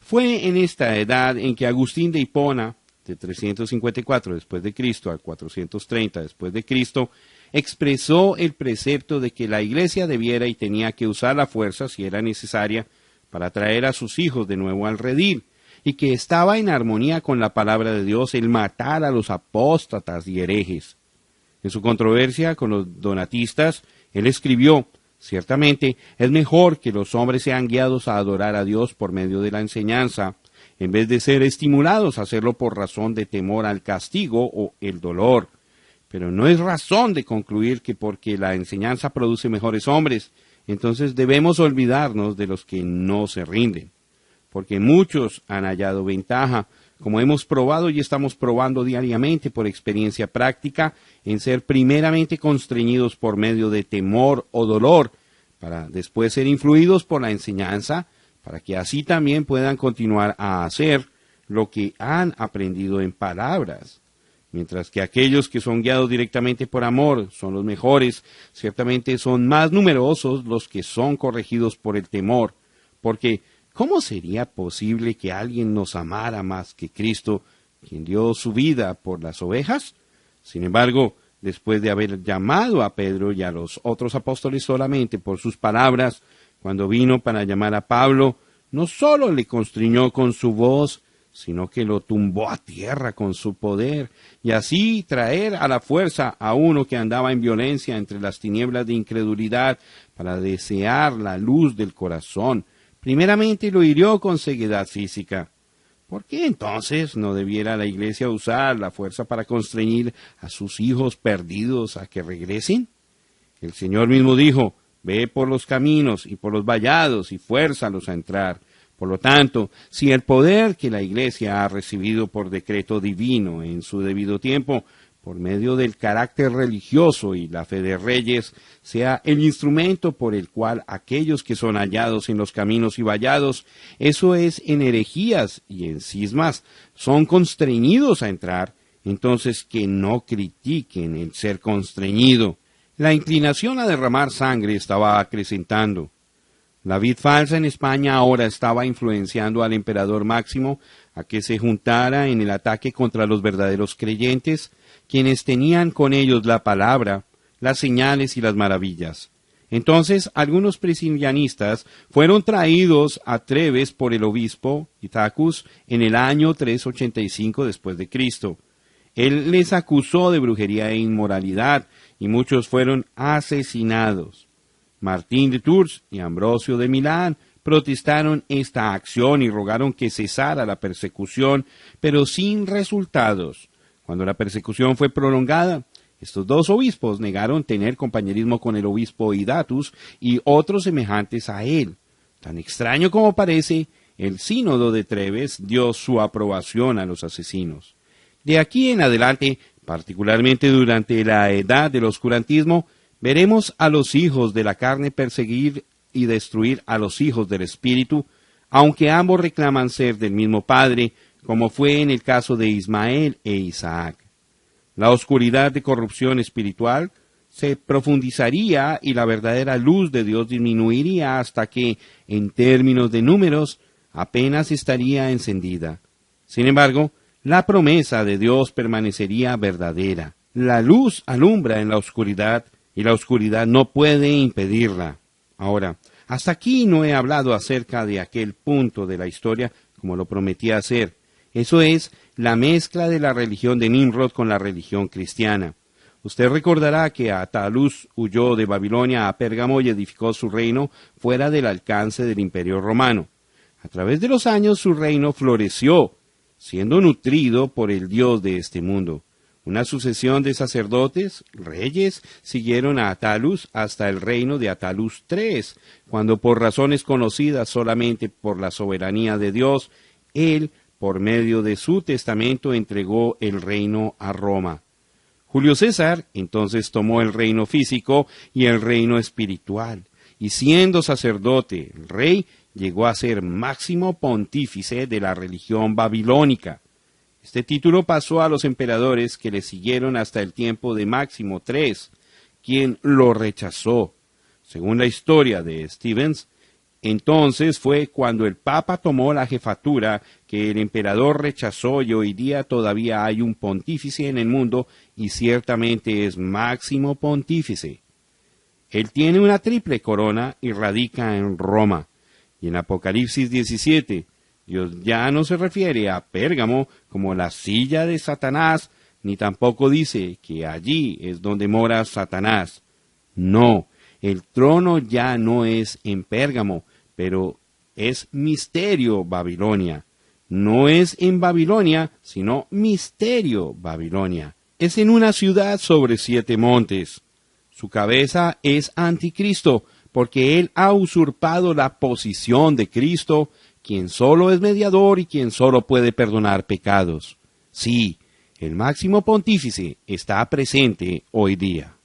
S2: Fue en esta edad en que Agustín de Hipona, de 354 después de Cristo al 430 después de Cristo, expresó el precepto de que la Iglesia debiera y tenía que usar la fuerza, si era necesaria, para traer a sus hijos de nuevo al redil, y que estaba en armonía con la palabra de Dios el matar a los apóstatas y herejes. En su controversia con los donatistas, él escribió: ciertamente es mejor que los hombres sean guiados a adorar a Dios por medio de la enseñanza, en vez de ser estimulados a hacerlo por razón de temor al castigo o el dolor. Pero no es razón de concluir que porque la enseñanza produce mejores hombres, entonces debemos olvidarnos de los que no se rinden. Porque muchos han hallado ventaja, como hemos probado y estamos probando diariamente por experiencia práctica, en ser primeramente constreñidos por medio de temor o dolor, para después ser influidos por la enseñanza, para que así también puedan continuar a hacer lo que han aprendido en palabras. Mientras que aquellos que son guiados directamente por amor son los mejores, ciertamente son más numerosos los que son corregidos por el temor, porque ¿cómo sería posible que alguien nos amara más que Cristo, quien dio su vida por las ovejas? Sin embargo, después de haber llamado a Pedro y a los otros apóstoles solamente por sus palabras, cuando vino para llamar a Pablo, no sólo le constriñó con su voz, sino que lo tumbó a tierra con su poder, y así traer a la fuerza a uno que andaba en violencia entre las tinieblas de incredulidad para desear la luz del corazón. Primeramente lo hirió con ceguedad física. ¿Por qué entonces no debiera la Iglesia usar la fuerza para constreñir a sus hijos perdidos a que regresen? El Señor mismo dijo: ve por los caminos y por los vallados y fuérzalos a entrar. Por lo tanto, si el poder que la Iglesia ha recibido por decreto divino en su debido tiempo, por medio del carácter religioso y la fe de reyes, sea el instrumento por el cual aquellos que son hallados en los caminos y vallados, eso es en herejías y en cismas, son constreñidos a entrar, entonces que no critiquen el ser constreñido. La inclinación a derramar sangre estaba acrecentando. La vid falsa en España ahora estaba influenciando al emperador Máximo a que se juntara en el ataque contra los verdaderos creyentes, quienes tenían con ellos la palabra, las señales y las maravillas. Entonces algunos priscilianistas fueron traídos a Treves por el obispo Itacus en el año 385 después de Cristo. Él les acusó de brujería e inmoralidad, y muchos fueron asesinados. Martín de Tours y Ambrosio de Milán protestaron esta acción y rogaron que cesara la persecución, pero sin resultados. Cuando la persecución fue prolongada, estos dos obispos negaron tener compañerismo con el obispo Idatus y otros semejantes a él. Tan extraño como parece, el sínodo de Treves dio su aprobación a los asesinos. De aquí en adelante, particularmente durante la edad del oscurantismo, veremos a los hijos de la carne perseguir y destruir a los hijos del Espíritu, aunque ambos reclaman ser del mismo Padre, como fue en el caso de Ismael e Isaac. La oscuridad de corrupción espiritual se profundizaría y la verdadera luz de Dios disminuiría hasta que, en términos de números, apenas estaría encendida. Sin embargo, la promesa de Dios permanecería verdadera. La luz alumbra en la oscuridad y la oscuridad no puede impedirla. Ahora, hasta aquí no he hablado acerca de aquel punto de la historia como lo prometí hacer. Eso es, la mezcla de la religión de Nimrod con la religión cristiana. Usted recordará que Atalus huyó de Babilonia a Pérgamo y edificó su reino fuera del alcance del imperio romano. A través de los años su reino floreció, siendo nutrido por el Dios de este mundo. Una sucesión de sacerdotes, reyes, siguieron a Atalus hasta el reino de Atalus III, cuando por razones conocidas solamente por la soberanía de Dios, él, por medio de su testamento, entregó el reino a Roma. Julio César entonces tomó el reino físico y el reino espiritual, y siendo sacerdote, el rey, llegó a ser máximo pontífice de la religión babilónica. Este título pasó a los emperadores que le siguieron hasta el tiempo de Máximo III, quien lo rechazó. Según la historia de Stevens, entonces fue cuando el Papa tomó la jefatura que el emperador rechazó y hoy día todavía hay un pontífice en el mundo y ciertamente es máximo pontífice. Él tiene una triple corona y radica en Roma. Y en Apocalipsis 17, Dios ya no se refiere a Pérgamo como la silla de Satanás, ni tampoco dice que allí es donde mora Satanás. No, el trono ya no es en Pérgamo, pero es Misterio Babilonia. No es en Babilonia, sino Misterio Babilonia. Es en una ciudad sobre 7 montes. Su cabeza es Anticristo, porque él ha usurpado la posición de Cristo, quien solo es mediador y quien solo puede perdonar pecados. Sí, el máximo pontífice está presente hoy día.